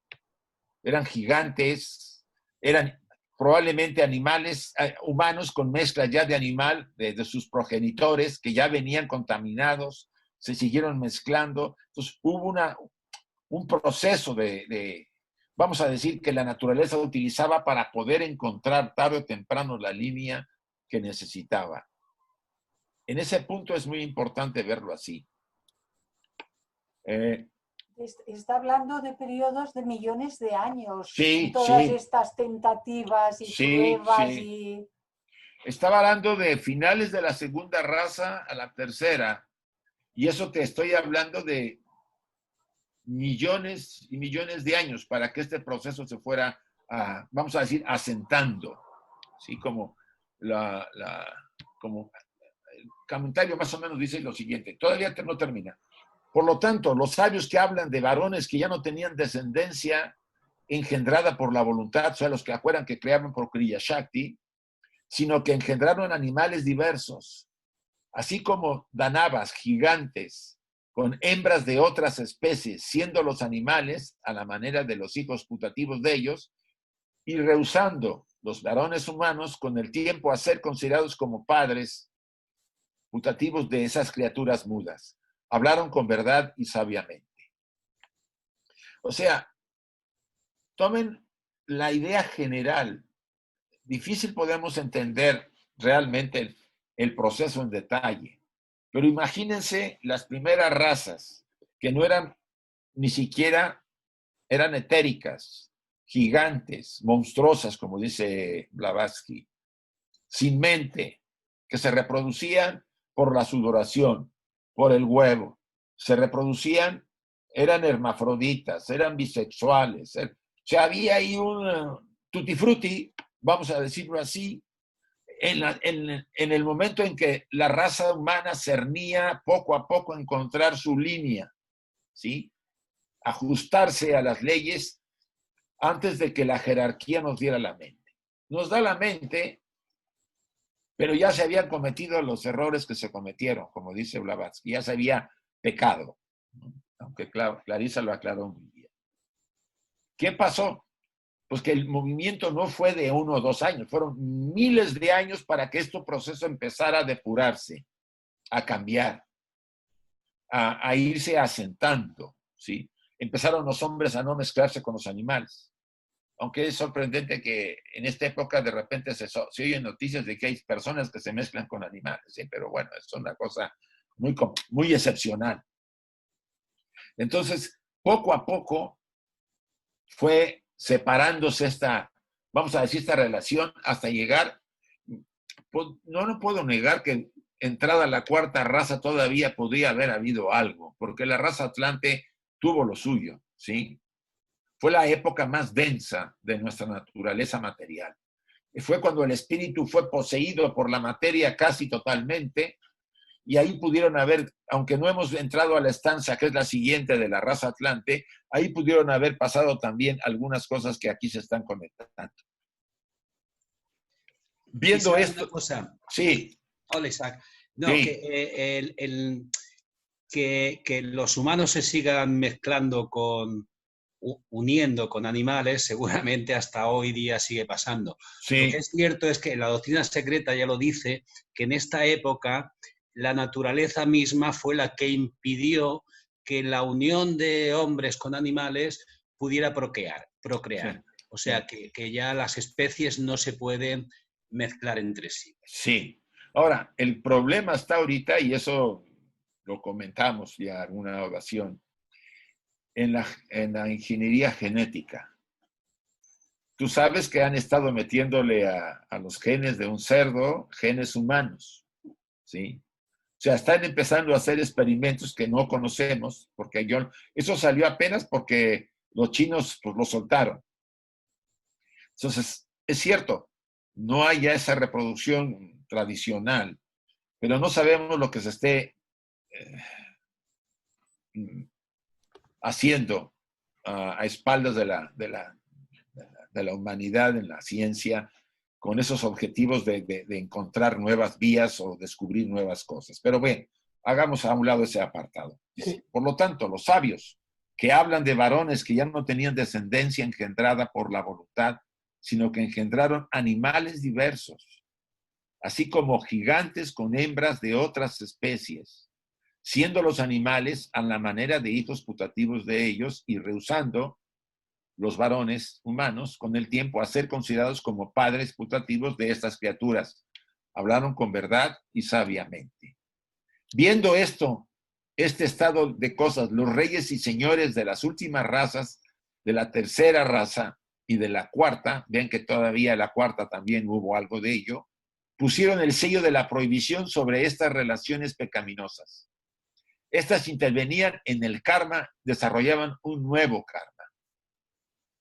Eran gigantes, eran probablemente animales humanos con mezcla ya de animal, de sus progenitores, que ya venían contaminados, se siguieron mezclando. Entonces hubo un proceso vamos a decir, que la naturaleza utilizaba para poder encontrar tarde o temprano la línea que necesitaba. En ese punto es muy importante verlo así. Está hablando de periodos de millones de años. Sí, todas sí. estas tentativas y Sí, pruebas sí. Estaba hablando de finales de la segunda raza a la tercera. Y eso te estoy hablando de millones y millones de años para que este proceso se fuera, vamos a decir, asentando. ¿Sí? Como como el comentario más o menos dice lo siguiente. Todavía no termina. Por lo tanto, los sabios que hablan de varones que ya no tenían descendencia engendrada por la voluntad, o sea, los que acuerdan que creaban por Kriya Shakti, sino que engendraron animales diversos, así como danavas, gigantes, con hembras de otras especies, siendo los animales a la manera de los hijos putativos de ellos, y rehusando los varones humanos con el tiempo a ser considerados como padres putativos de esas criaturas mudas. Hablaron con verdad y sabiamente. O sea, tomen la idea general. Difícil podemos entender realmente el proceso en detalle, pero imagínense las primeras razas que no eran ni siquiera, eran etéricas, gigantes, monstruosas, como dice Blavatsky, sin mente, que se reproducían por la sudoración, por el huevo, se reproducían, eran hermafroditas, eran bisexuales, o sea, había ahí un tutti frutti, vamos a decirlo así, en el momento en que la raza humana cernía poco a poco a encontrar su línea, ¿sí? Ajustarse a las leyes antes de que la jerarquía nos diera la mente. Nos da la mente, pero ya se habían cometido los errores que se cometieron, como dice Blavatsky, ya se había pecado, aunque Clarisa lo aclaró muy bien. ¿Qué pasó? Pues que el movimiento no fue de 1 o 2 años, fueron miles de años para que este proceso empezara a depurarse, a cambiar, a irse asentando, ¿sí? Empezaron los hombres a no mezclarse con los animales. Aunque es sorprendente que en esta época de repente se oyen noticias de que hay personas que se mezclan con animales, ¿sí? Pero bueno, es una cosa muy excepcional. Entonces, poco a poco fue separándose vamos a decir, esta relación hasta llegar, pues, no puedo negar que entrada la cuarta raza todavía podría haber habido algo, porque la raza Atlante tuvo lo suyo, ¿sí? Fue la época más densa de nuestra naturaleza material. Fue cuando el espíritu fue poseído por la materia casi totalmente, y ahí pudieron haber, aunque no hemos entrado a la estancia que es la siguiente de la raza Atlante, ahí pudieron haber pasado también algunas cosas que aquí se están conectando. Viendo esto... Una cosa. Sí. Hola, Isaac. No, sí. Que los humanos se sigan mezclando uniendo con animales, seguramente hasta hoy día sigue pasando. Sí. Lo que es cierto es que la doctrina secreta ya lo dice, que en esta época la naturaleza misma fue la que impidió que la unión de hombres con animales pudiera procrear. Sí. O sea, que ya las especies no se pueden mezclar entre sí. Sí. Ahora, el problema está ahorita, y eso lo comentamos ya en alguna ocasión, en la ingeniería genética. Tú sabes que han estado metiéndole a los genes de un cerdo, genes humanos, ¿sí? O sea, están empezando a hacer experimentos que no conocemos, porque eso salió apenas porque los chinos pues, lo soltaron. Entonces, es cierto, no hay ya esa reproducción tradicional, pero no sabemos lo que se esté haciendo a espaldas de la humanidad en la ciencia, con esos objetivos de encontrar nuevas vías o descubrir nuevas cosas. Pero bueno, hagamos a un lado ese apartado. Dice, por lo tanto, los sabios que hablan de varones que ya no tenían descendencia engendrada por la voluntad, sino que engendraron animales diversos, así como gigantes con hembras de otras especies, siendo los animales a la manera de hijos putativos de ellos y rehusando los varones humanos con el tiempo a ser considerados como padres putativos de estas criaturas. Hablaron con verdad y sabiamente. Viendo esto, este estado de cosas, los reyes y señores de las últimas razas, de la tercera raza y de la cuarta, vean que todavía la cuarta también hubo algo de ello, pusieron el sello de la prohibición sobre estas relaciones pecaminosas. Estas intervenían en el karma, desarrollaban un nuevo karma.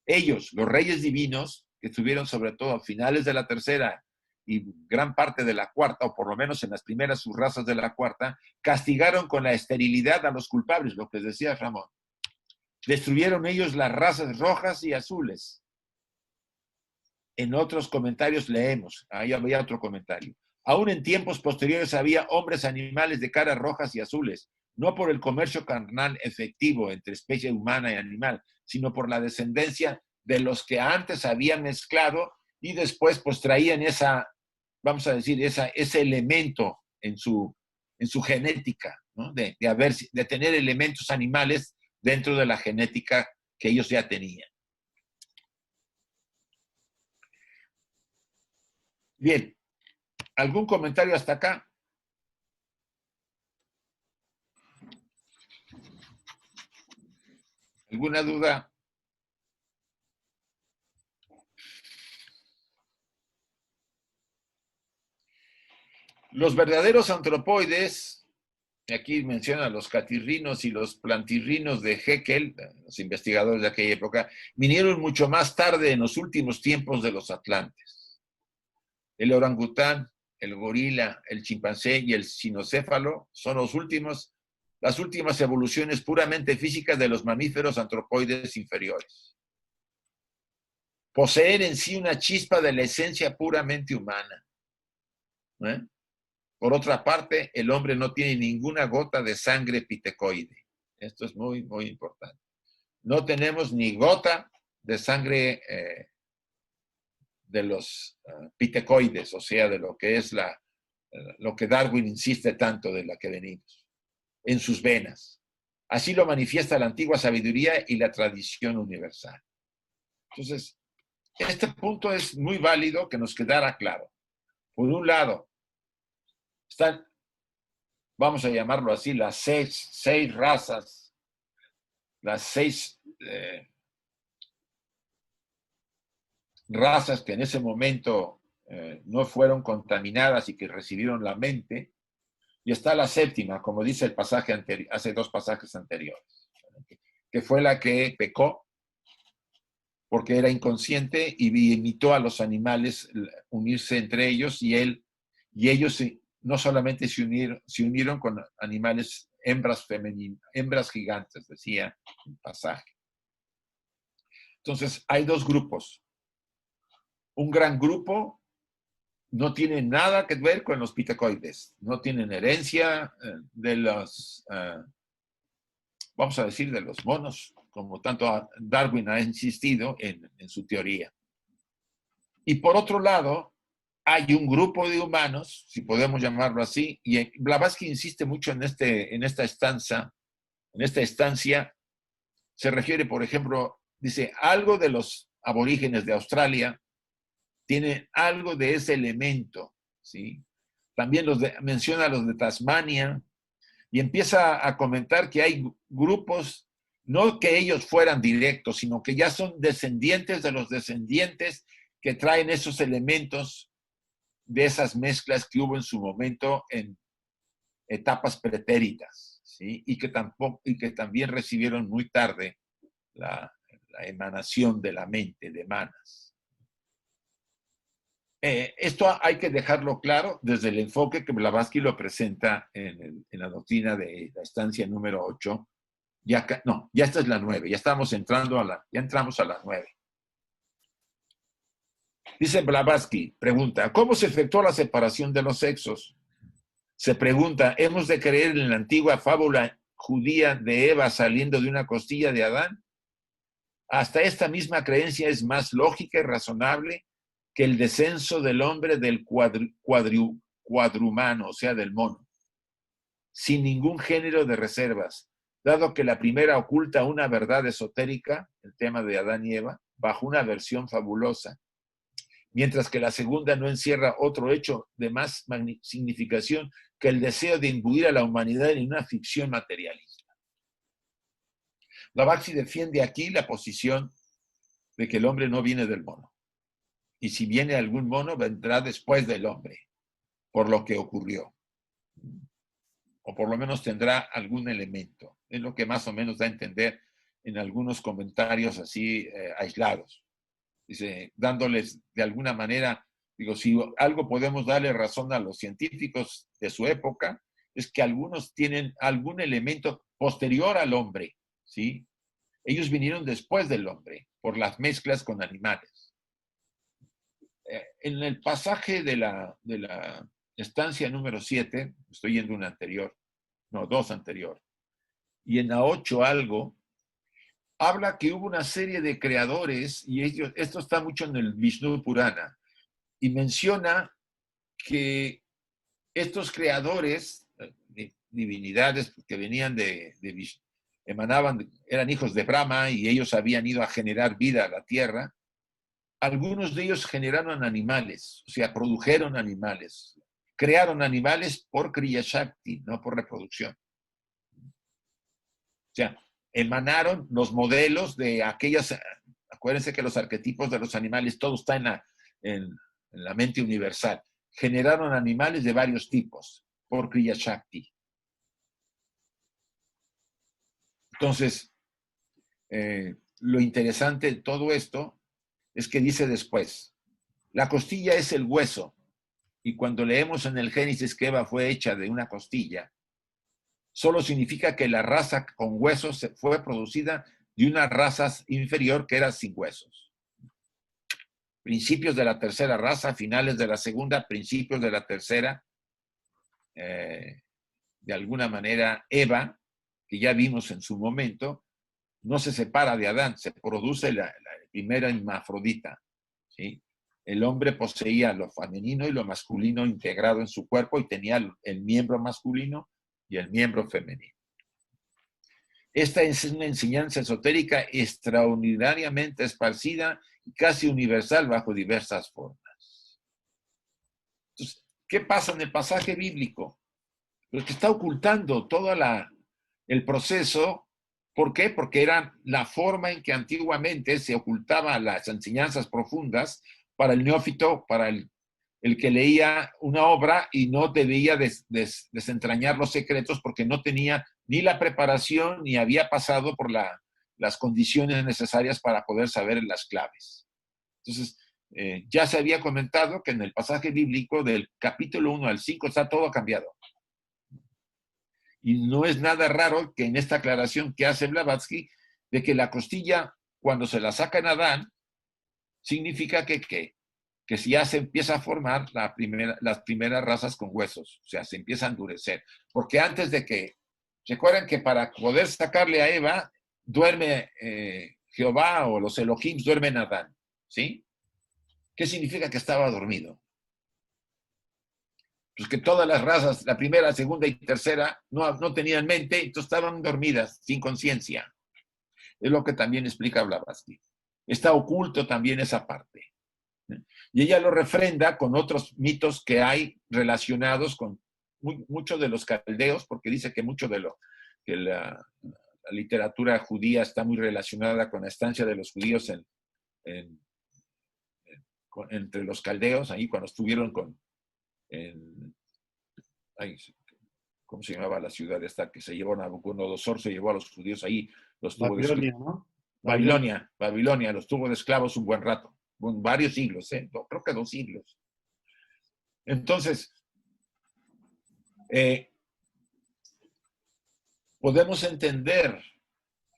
Ellos, los reyes divinos, que estuvieron sobre todo a finales de la tercera y gran parte de la cuarta, o por lo menos en las primeras subrazas de la cuarta, castigaron con la esterilidad a los culpables, lo que decía Ramón. Destruyeron ellos las razas rojas y azules. En otros comentarios leemos, ahí había otro comentario. Aún en tiempos posteriores había hombres animales de caras rojas y azules, no por el comercio carnal efectivo entre especie humana y animal, sino por la descendencia de los que antes habían mezclado y después pues traían esa, vamos a decir, ese elemento en su genética, ¿no? de tener elementos animales dentro de la genética que ellos ya tenían. Bien, ¿algún comentario hasta acá? ¿Alguna duda? Los verdaderos antropoides, aquí menciona los catirrinos y los plantirrinos de Haeckel, los investigadores de aquella época, vinieron mucho más tarde en los últimos tiempos de los atlantes. El orangután, el gorila, el chimpancé y el cinocéfalo son las últimas evoluciones puramente físicas de los mamíferos antropoides inferiores. Poseen en sí una chispa de la esencia puramente humana. Por otra parte, el hombre no tiene ninguna gota de sangre pitecoide. Esto es muy, muy importante. No tenemos ni gota de sangre de los pitecoides, o sea, de lo que es lo que Darwin insiste tanto de la que venimos, en sus venas. Así lo manifiesta la antigua sabiduría y la tradición universal. Entonces, este punto es muy válido que nos quedara claro. Por un lado, están, vamos a llamarlo así, las seis razas, las seis razas que en ese momento no fueron contaminadas y que recibieron la mente, y está la séptima, como dice el pasaje anterior, hace dos pasajes anteriores, que fue la que pecó porque era inconsciente y imitó a los animales unirse entre ellos, y ellos no solamente se unieron con animales, hembras gigantes, decía el pasaje. Entonces, hay dos grupos. Un gran grupo no tiene nada que ver con los pitecoides, no tienen herencia de los, vamos a decir, de los monos, como tanto Darwin ha insistido en su teoría. Y por otro lado, hay un grupo de humanos, si podemos llamarlo así, y Blavatsky insiste mucho en esta estancia, se refiere, por ejemplo, dice, algo de los aborígenes de Australia tienen algo de ese elemento, ¿sí? También menciona los de Tasmania, y empieza a comentar que hay grupos, no que ellos fueran directos, sino que ya son descendientes de los descendientes que traen esos elementos de esas mezclas que hubo en su momento en etapas pretéritas, ¿sí? y que también recibieron muy tarde la emanación de la mente de Manas. Esto hay que dejarlo claro desde el enfoque que Blavatsky lo presenta en la doctrina de la estancia número 8, No, ya esta es la 9, ya entramos a la 9. Dice Blavatsky, pregunta, ¿cómo se efectuó la separación de los sexos? Se pregunta, ¿hemos de creer en la antigua fábula judía de Eva saliendo de una costilla de Adán? Hasta esta misma creencia es más lógica y razonable que el descenso del hombre del cuadrumano, o sea, del mono, sin ningún género de reservas, dado que la primera oculta una verdad esotérica, el tema de Adán y Eva, bajo una versión fabulosa, mientras que la segunda no encierra otro hecho de más significación que el deseo de imbuir a la humanidad en una ficción materialista. Blavatsky defiende aquí la posición de que el hombre no viene del mono. Y si viene algún mono, vendrá después del hombre, por lo que ocurrió. O por lo menos tendrá algún elemento. Es lo que más o menos da a entender en algunos comentarios así aislados. Dice, dándoles de alguna manera, digo, si algo podemos darle razón a los científicos de su época, es que algunos tienen algún elemento posterior al hombre, ¿sí? Ellos vinieron después del hombre, por las mezclas con animales. En el pasaje de la estancia número 7, estoy yendo una anterior, no, 2 anterior, y en la 8 algo, habla que hubo una serie de creadores, y esto está mucho en el Vishnu Purana, y menciona que estos creadores, divinidades que venían eran hijos de Brahma, y ellos habían ido a generar vida a la tierra, algunos de ellos generaron animales, o sea, produjeron animales, crearon animales por Kriya Shakti, no por reproducción. O sea, emanaron los modelos de aquellas, acuérdense que los arquetipos de los animales, todo está en la mente universal. Generaron animales de varios tipos por Kriya Shakti. Entonces, lo interesante de todo esto es que dice después, la costilla es el hueso, y cuando leemos en el Génesis que Eva fue hecha de una costilla, solo significa que la raza con huesos fue producida de una raza inferior que era sin huesos. Principios de la tercera raza, finales de la segunda, principios de la tercera. De alguna manera, Eva, que ya vimos en su momento, no se separa de Adán, se produce la primera hermafrodita, ¿sí? El hombre poseía lo femenino y lo masculino integrado en su cuerpo y tenía el miembro masculino y el miembro femenino. Esta es una enseñanza esotérica extraordinariamente esparcida y casi universal bajo diversas formas. Entonces, ¿qué pasa en el pasaje bíblico? Pues que está ocultando todo el proceso. ¿Por qué? Porque era la forma en que antiguamente se ocultaban las enseñanzas profundas para el neófito, para el que leía una obra y no debía desentrañar los secretos porque no tenía ni la preparación ni había pasado por las condiciones necesarias para poder saber las claves. Entonces, ya se había comentado que en el pasaje bíblico del capítulo 1 al 5 está todo cambiado. Y no es nada raro que en esta aclaración que hace Blavatsky de que la costilla, cuando se la saca en Adán, significa que ya se empieza a formar las primeras razas con huesos, o sea, se empieza a endurecer. Porque antes de que, recuerden que para poder sacarle a Eva, duerme Jehová o los Elohim duermen a Adán, ¿sí? ¿Qué significa que estaba dormido? Pues que todas las razas, la primera, segunda y tercera, no tenían mente, entonces estaban dormidas, sin conciencia. Es lo que también explica Blavatsky. Está oculto también esa parte. Y ella lo refrenda con otros mitos que hay relacionados con muchos de los caldeos, porque dice que mucho de que la literatura judía está muy relacionada con la estancia de los judíos entre los caldeos, ahí cuando estuvieron ¿cómo se llamaba la ciudad esta que se llevó a Nabucodonosor? Se llevó a los judíos ahí, los tuvo de esclavos. ¿No? Babilonia, los tuvo de esclavos un buen rato, varios siglos, creo que 2 siglos. Entonces, podemos entender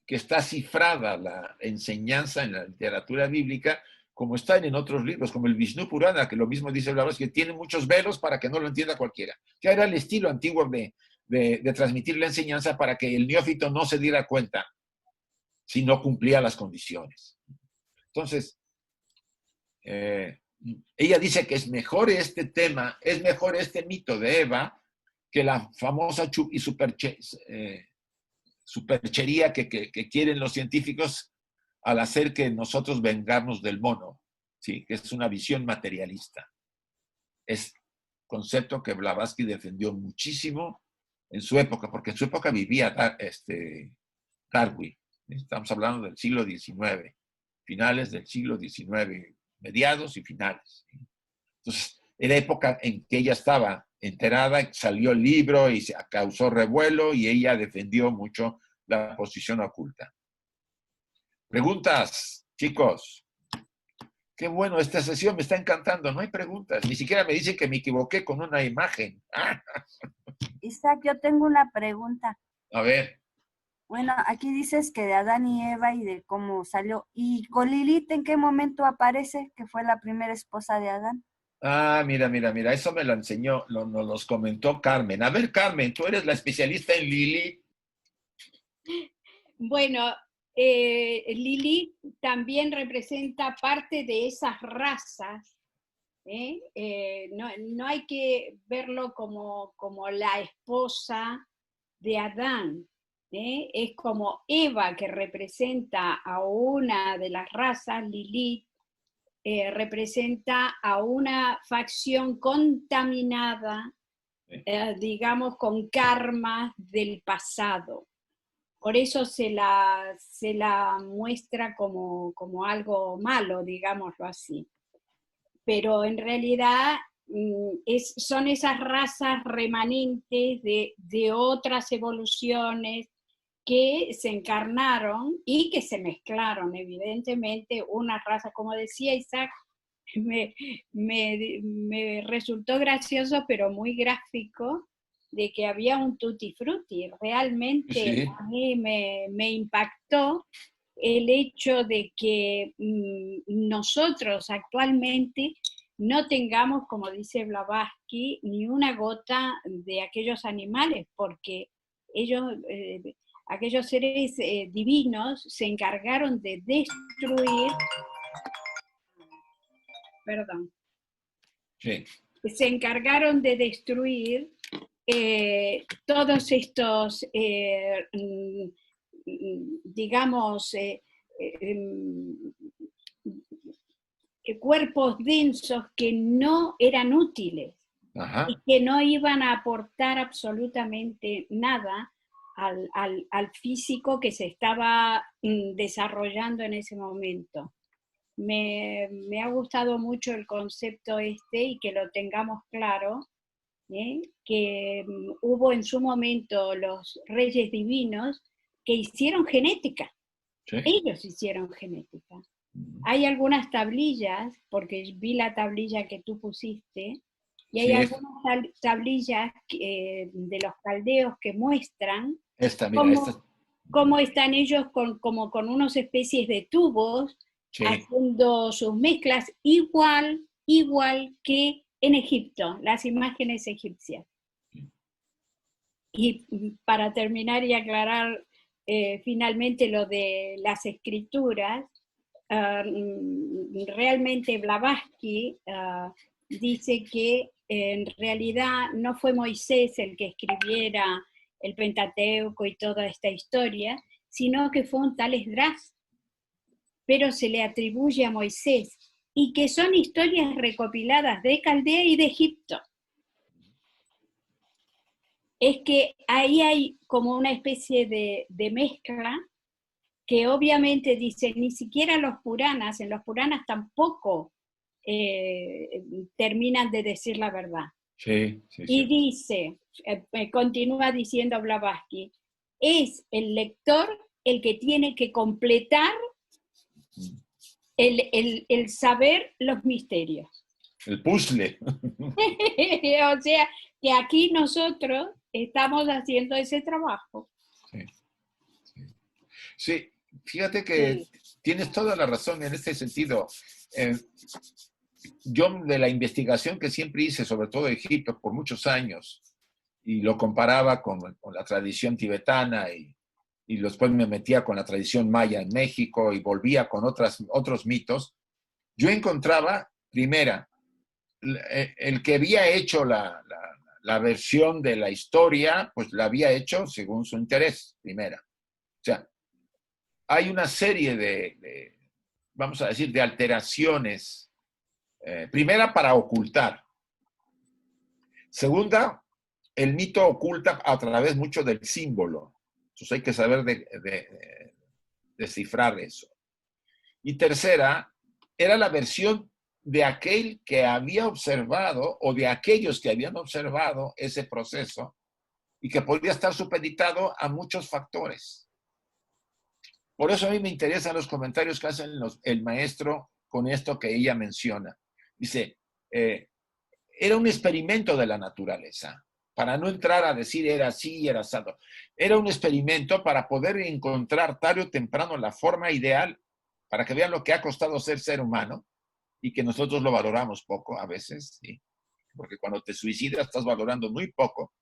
que está cifrada la enseñanza en la literatura bíblica, como están en otros libros, como el Vishnu Purana, que lo mismo dice Blavatsky, que tiene muchos velos para que no lo entienda cualquiera. Ya era el estilo antiguo de transmitir la enseñanza para que el neófito no se diera cuenta si no cumplía las condiciones. Entonces, ella dice que es mejor este tema, es mejor este mito de Eva que la famosa superchería que quieren los científicos al hacer que nosotros vengamos del mono, ¿sí? Que es una visión materialista. Es concepto que Blavatsky defendió muchísimo en su época, porque en su época vivía Darwin. Estamos hablando del siglo XIX, finales del siglo XIX, mediados y finales. Entonces, era época en que ella estaba enterada, salió el libro y se causó revuelo y ella defendió mucho la posición oculta. Preguntas, chicos. Qué bueno, esta sesión me está encantando. No hay preguntas. Ni siquiera me dicen que me equivoqué con una imagen. Isaac, yo tengo una pregunta. A ver. Bueno, aquí dices que de Adán y Eva y de cómo salió. ¿Y con Lilith en qué momento aparece, que fue la primera esposa de Adán? Ah, mira, eso me lo enseñó, nos los comentó Carmen. A ver, Carmen, tú eres la especialista en Lilith. Bueno, Lilith también representa parte de esas razas. No hay que verlo como la esposa de Adán. Es como Eva, que representa a una de las razas, Lilith, representa a una facción contaminada, digamos, con karma del pasado. Por eso se la muestra como algo malo, digámoslo así. Pero en realidad son esas razas remanentes de otras evoluciones que se encarnaron y que se mezclaron, evidentemente, una raza, como decía Isaac, me resultó gracioso, pero muy gráfico, de que había un tutti frutti. Realmente Sí. A mí me impactó el hecho de que nosotros actualmente no tengamos, como dice Blavatsky, ni una gota de aquellos animales, porque ellos, aquellos seres divinos se encargaron de destruir, Sí. se encargaron de destruir todos estos, digamos, cuerpos densos que no eran útiles. Ajá. Y que no iban a aportar absolutamente nada al físico que se estaba desarrollando en ese momento. Me ha gustado mucho el concepto y que lo tengamos claro, que hubo en su momento los reyes divinos que hicieron genética. Sí. Ellos hicieron genética. Hay algunas tablillas, porque vi la tablilla que tú pusiste, y hay algunas tablillas de los caldeos que muestran cómo están ellos como con unas especies de tubos, sí, haciendo sus mezclas, igual que en Egipto, las imágenes egipcias. Y para terminar y aclarar finalmente lo de las escrituras, realmente Blavatsky dice que en realidad no fue Moisés el que escribiera el Pentateuco y toda esta historia, sino que fue un tal Esdras, pero se le atribuye a Moisés, y que son historias recopiladas de Caldea y de Egipto. Es que ahí hay como una especie de mezcla, que obviamente dice, ni siquiera en los Puranas tampoco terminan de decir la verdad. Sí, y dice, continúa diciendo Blavatsky, es el lector el que tiene que completar el saber los misterios. El puzzle. O sea, que aquí nosotros estamos haciendo ese trabajo. Sí. Sí, fíjate que Sí. tienes toda la razón en este sentido. Yo de la investigación que siempre hice, sobre todo de Egipto, por muchos años, y lo comparaba con la tradición tibetana y después me metía con la tradición maya en México y volvía con otros mitos, yo encontraba, primera, el que había hecho la versión de la historia, pues la había hecho según su interés, primera. O sea, hay una serie vamos a decir, de alteraciones. Primera, para ocultar. Segunda, el mito oculta a través mucho del símbolo. Entonces hay que saber descifrar eso. Y tercera, era la versión de aquel que había observado o de aquellos que habían observado ese proceso y que podría estar supeditado a muchos factores. Por eso a mí me interesan los comentarios que hacen el maestro con esto que ella menciona. Dice, era un experimento de la naturaleza, para no entrar a decir era así, era asado. Era un experimento para poder encontrar tarde o temprano la forma ideal para que vean lo que ha costado ser humano y que nosotros lo valoramos poco a veces, ¿sí? Porque cuando te suicidas estás valorando muy poco,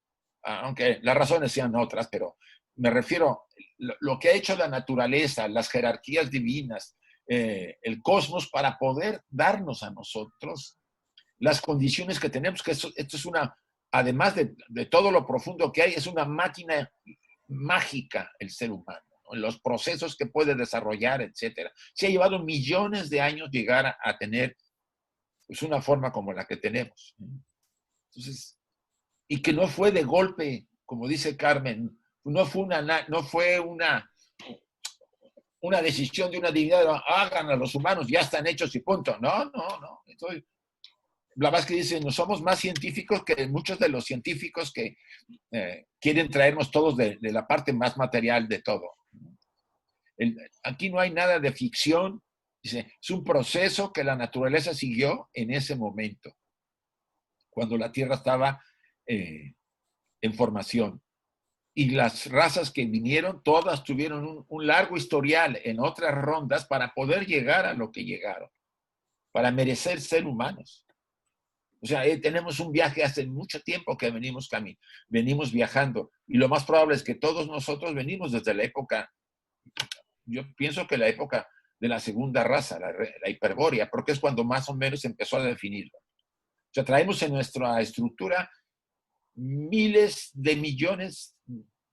aunque las razones sean otras, pero me refiero lo que ha hecho la naturaleza, las jerarquías divinas, el cosmos para poder darnos a nosotros las condiciones que tenemos, que esto es una, además de todo lo profundo que hay, es una máquina mágica el ser humano, ¿no? Los procesos que puede desarrollar, etcétera. Se ha llevado millones de años llegar a tener pues, una forma como la que tenemos. Entonces, y que no fue de golpe, como dice Carmen, no fue una decisión de una divinidad, hagan a los humanos, ya están hechos y punto. No. Entonces, Blavatsky dice, no somos más científicos que muchos de los científicos que quieren traernos todos de la parte más material de todo. Aquí no hay nada de ficción. Dice, es un proceso que la naturaleza siguió en ese momento, cuando la Tierra estaba en formación. Y las razas que vinieron, todas tuvieron un largo historial en otras rondas para poder llegar a lo que llegaron, para merecer ser humanos. O sea, tenemos un viaje hace mucho tiempo que venimos viajando. Y lo más probable es que todos nosotros venimos desde la época, yo pienso que la época de la segunda raza, la hiperbórea, porque es cuando más o menos empezó a definirlo. O sea, traemos en nuestra estructura miles de millones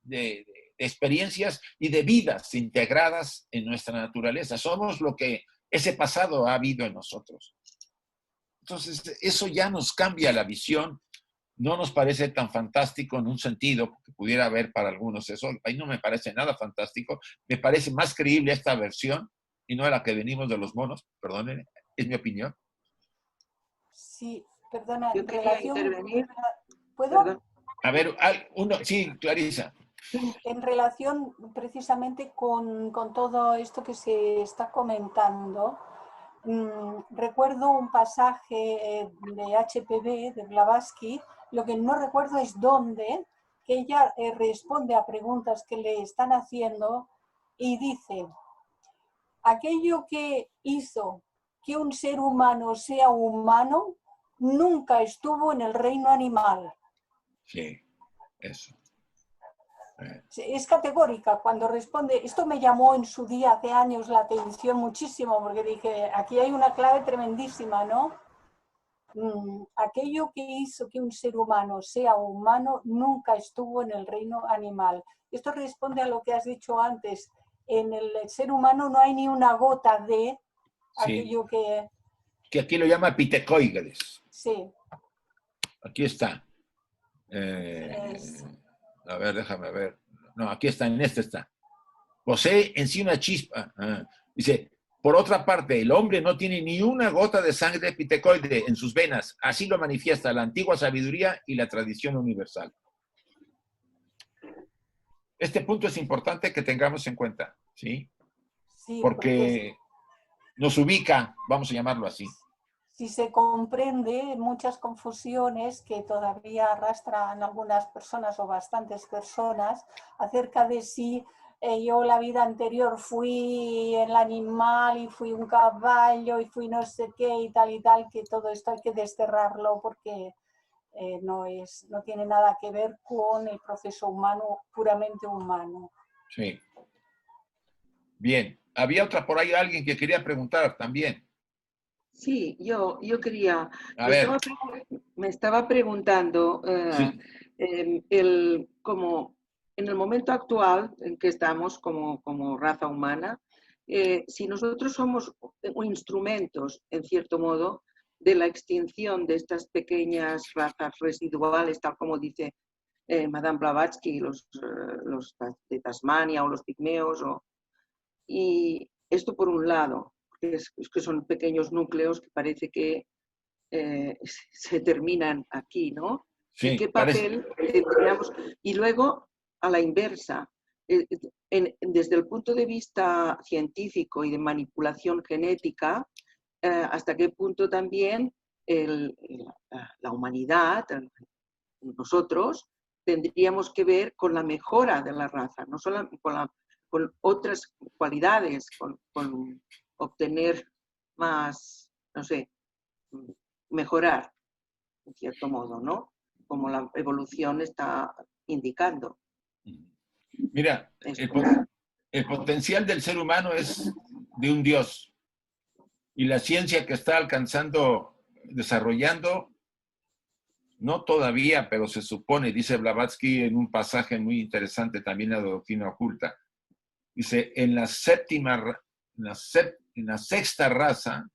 de experiencias y de vidas integradas en nuestra naturaleza. Somos lo que ese pasado ha habido en nosotros. Entonces, eso ya nos cambia la visión, no nos parece tan fantástico en un sentido que pudiera haber para algunos eso. Ahí no me parece nada fantástico, me parece más creíble esta versión y no la que venimos de los monos, perdonen, es mi opinión. Sí, perdona, Yo en quería relación... intervenir. ¿Puedo? Perdón. A ver, sí, Clarisa. En relación precisamente con todo esto que se está comentando, recuerdo un pasaje de HPB, de Blavatsky, lo que no recuerdo es dónde, que ella responde a preguntas que le están haciendo y dice, aquello que hizo que un ser humano sea humano nunca estuvo en el reino animal. Sí, eso. Es categórica cuando responde. Esto me llamó en su día, hace años, la atención muchísimo, porque dije, aquí hay una clave tremendísima, ¿no? Aquello que hizo que un ser humano sea humano nunca estuvo en el reino animal. Esto responde a lo que has dicho antes. En el ser humano no hay ni una gota de aquello que... Que aquí lo llama pitecoides. Sí. Aquí está. A ver, déjame ver. No, aquí está, en este está. Posee en sí una chispa. Dice, por otra parte, el hombre no tiene ni una gota de sangre pitecoide en sus venas. Así lo manifiesta la antigua sabiduría y la tradición universal. Este punto es importante que tengamos en cuenta, ¿sí? Sí, porque nos ubica, vamos a llamarlo así. Si se comprende muchas confusiones que todavía arrastran algunas personas o bastantes personas acerca de si yo la vida anterior fui el animal y fui un caballo y fui no sé qué y tal, que todo esto hay que desterrarlo porque no tiene nada que ver con el proceso humano, puramente humano. Sí. Bien. Había otra por ahí, alguien que quería preguntar también. Sí, yo quería, A ver. me estaba preguntando Sí. como en el momento actual en que estamos como raza humana, si nosotros somos instrumentos, en cierto modo, de la extinción de estas pequeñas razas residuales, tal como dice Madame Blavatsky, los de Tasmania o los pigmeos, y esto por un lado, es que son pequeños núcleos que parece que se terminan aquí, ¿no? Sí, ¿Y qué papel tendríamos? Y luego, a la inversa, desde el punto de vista científico y de manipulación genética, hasta qué punto también la humanidad, nosotros, tendríamos que ver con la mejora de la raza, no solo con otras cualidades, con obtener más, no sé, mejorar, en cierto modo, ¿no? Como la evolución está indicando. Mira, el potencial del ser humano es de un Dios. Y la ciencia que está desarrollando, no todavía, pero se supone, dice Blavatsky en un pasaje muy interesante también en la doctrina oculta, dice, en la sexta raza,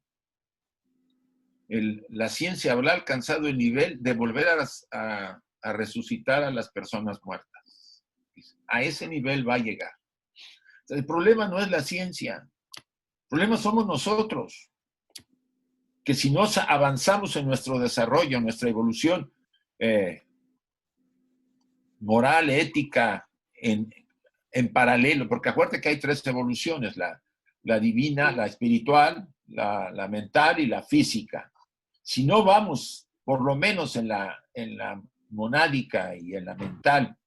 la ciencia habrá alcanzado el nivel de volver a resucitar a las personas muertas. A ese nivel va a llegar. El problema no es la ciencia, el problema somos nosotros, que si no avanzamos en nuestro desarrollo, en nuestra evolución moral, ética, en paralelo, porque acuérdate que hay 3 evoluciones, la divina, la espiritual, la mental y la física. Si no vamos, por lo menos en la monádica y en la mental,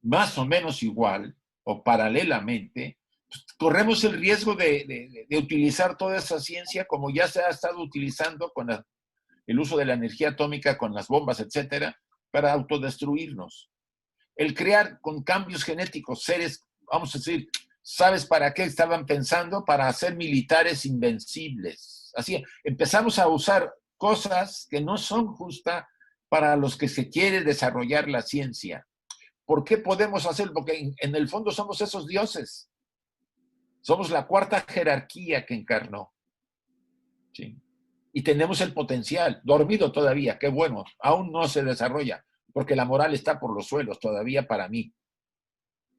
más o menos igual o paralelamente, pues, corremos el riesgo de utilizar toda esa ciencia como ya se ha estado utilizando con el uso de la energía atómica, con las bombas, etcétera, para autodestruirnos. El crear con cambios genéticos seres, vamos a decir, ¿sabes para qué estaban pensando? Para hacer militares invencibles. Así, empezamos a usar cosas que no son justas para los que se quiere desarrollar la ciencia. ¿Por qué podemos hacerlo? Porque en el fondo somos esos dioses. Somos la 4ª jerarquía que encarnó. ¿Sí? Y tenemos el potencial, dormido todavía, qué bueno, aún no se desarrolla, porque la moral está por los suelos todavía para mí.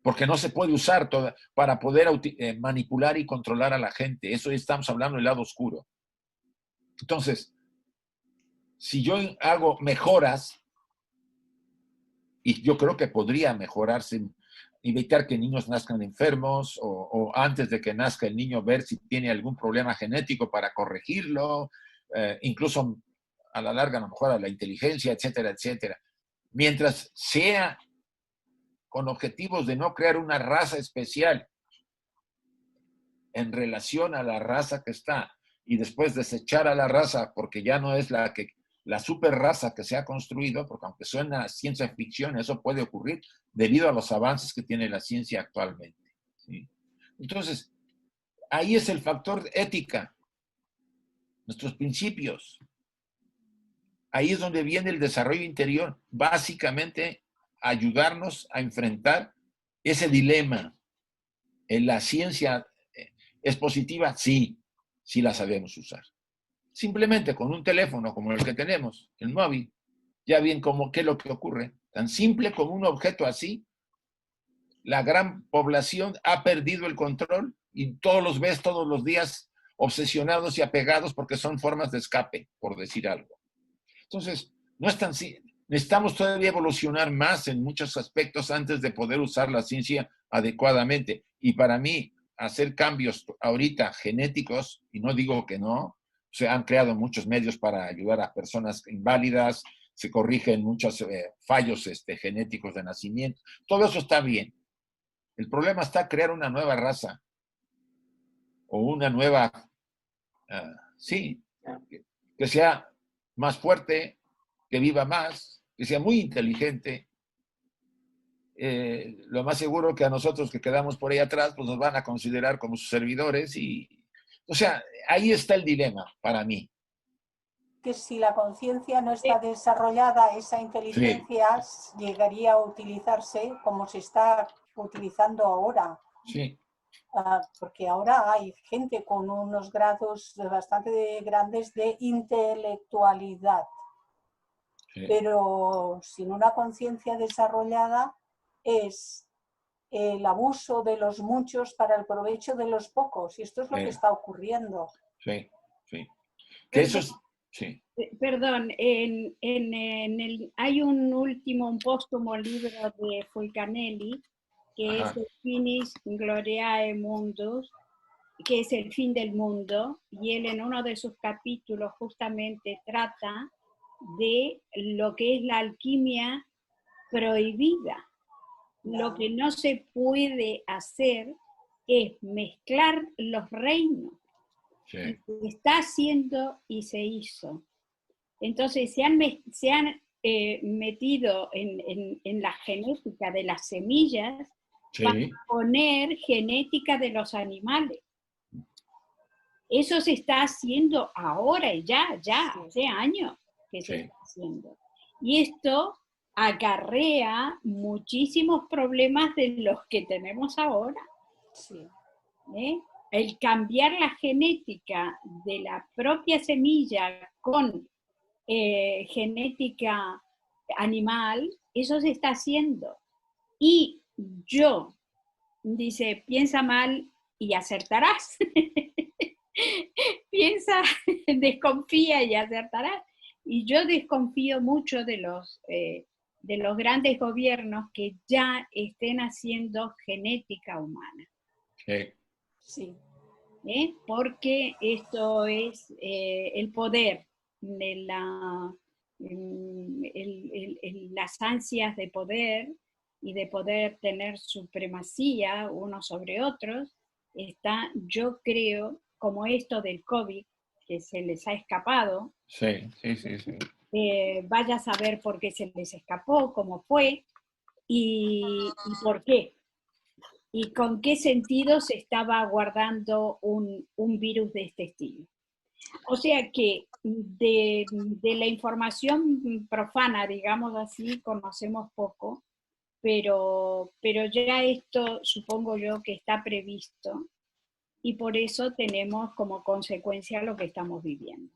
Porque no se puede usar para poder manipular y controlar a la gente. Eso estamos hablando del lado oscuro. Entonces, si yo hago mejoras, y yo creo que podría mejorarse, evitar que niños nazcan enfermos o antes de que nazca el niño ver si tiene algún problema genético para corregirlo, incluso a la larga a lo mejor a la inteligencia, etcétera, etcétera. Mientras sea con objetivos de no crear una raza especial en relación a la raza que está y después desechar a la raza porque ya no es la super raza que se ha construido, porque aunque suena ciencia ficción, eso puede ocurrir debido a los avances que tiene la ciencia actualmente. ¿Sí? Entonces, ahí es el factor ética, nuestros principios. Ahí es donde viene el desarrollo interior, básicamente ayudarnos a enfrentar ese dilema. ¿La ciencia es positiva? Sí, sí la sabemos usar. Simplemente con un teléfono como el que tenemos, el móvil, ya bien como qué es lo que ocurre. Tan simple como un objeto así, la gran población ha perdido el control y todos los ves todos los días obsesionados y apegados porque son formas de escape, por decir algo. Entonces, no es tan necesitamos todavía evolucionar más en muchos aspectos antes de poder usar la ciencia adecuadamente. Y para mí, hacer cambios ahorita genéticos, y no digo que no, se han creado muchos medios para ayudar a personas inválidas, se corrigen muchos fallos genéticos de nacimiento, todo eso está bien. El problema está crear una nueva raza o una nueva, sí, que sea más fuerte, que viva más, que sea muy inteligente. Lo más seguro que a nosotros que quedamos por ahí atrás, pues nos van a considerar como sus servidores y, o sea, ahí está el dilema para mí. Que si la conciencia no está desarrollada, esa inteligencia llegaría a utilizarse como se está utilizando ahora. Sí. Porque ahora hay gente con unos grados bastante grandes de intelectualidad. Sí. Pero sin una conciencia desarrollada es el abuso de los muchos para el provecho de los pocos. Y esto es lo que está ocurriendo. Sí, sí. Que eso es... Sí. Perdón, hay un póstumo libro de Fulcanelli, que es el Finis Gloriae Mundus, que es el fin del mundo, y él en uno de sus capítulos justamente trata de lo que es la alquimia prohibida. Lo que no se puede hacer es mezclar los reinos. Sí. Se está haciendo y se hizo. Entonces se han metido en la genética de las semillas para poner genética de los animales. Eso se está haciendo ahora, ya hace años que se está haciendo. Y esto acarrea muchísimos problemas de los que tenemos ahora. Sí. El cambiar la genética de la propia semilla con genética animal, eso se está haciendo. Y dice, piensa mal y acertarás. Piensa, desconfía y acertarás. Y yo desconfío mucho de los grandes gobiernos que ya estén haciendo genética humana. Sí. Porque esto es el poder, de las ansias de poder y de poder tener supremacía unos sobre otros, está, yo creo, como esto del COVID, que se les ha escapado. Sí. Vaya a saber por qué se les escapó, cómo fue y por qué. Y con qué sentido se estaba guardando un virus de este estilo. O sea que de la información profana, digamos así, conocemos poco, pero ya esto supongo yo que está previsto y por eso tenemos como consecuencia lo que estamos viviendo.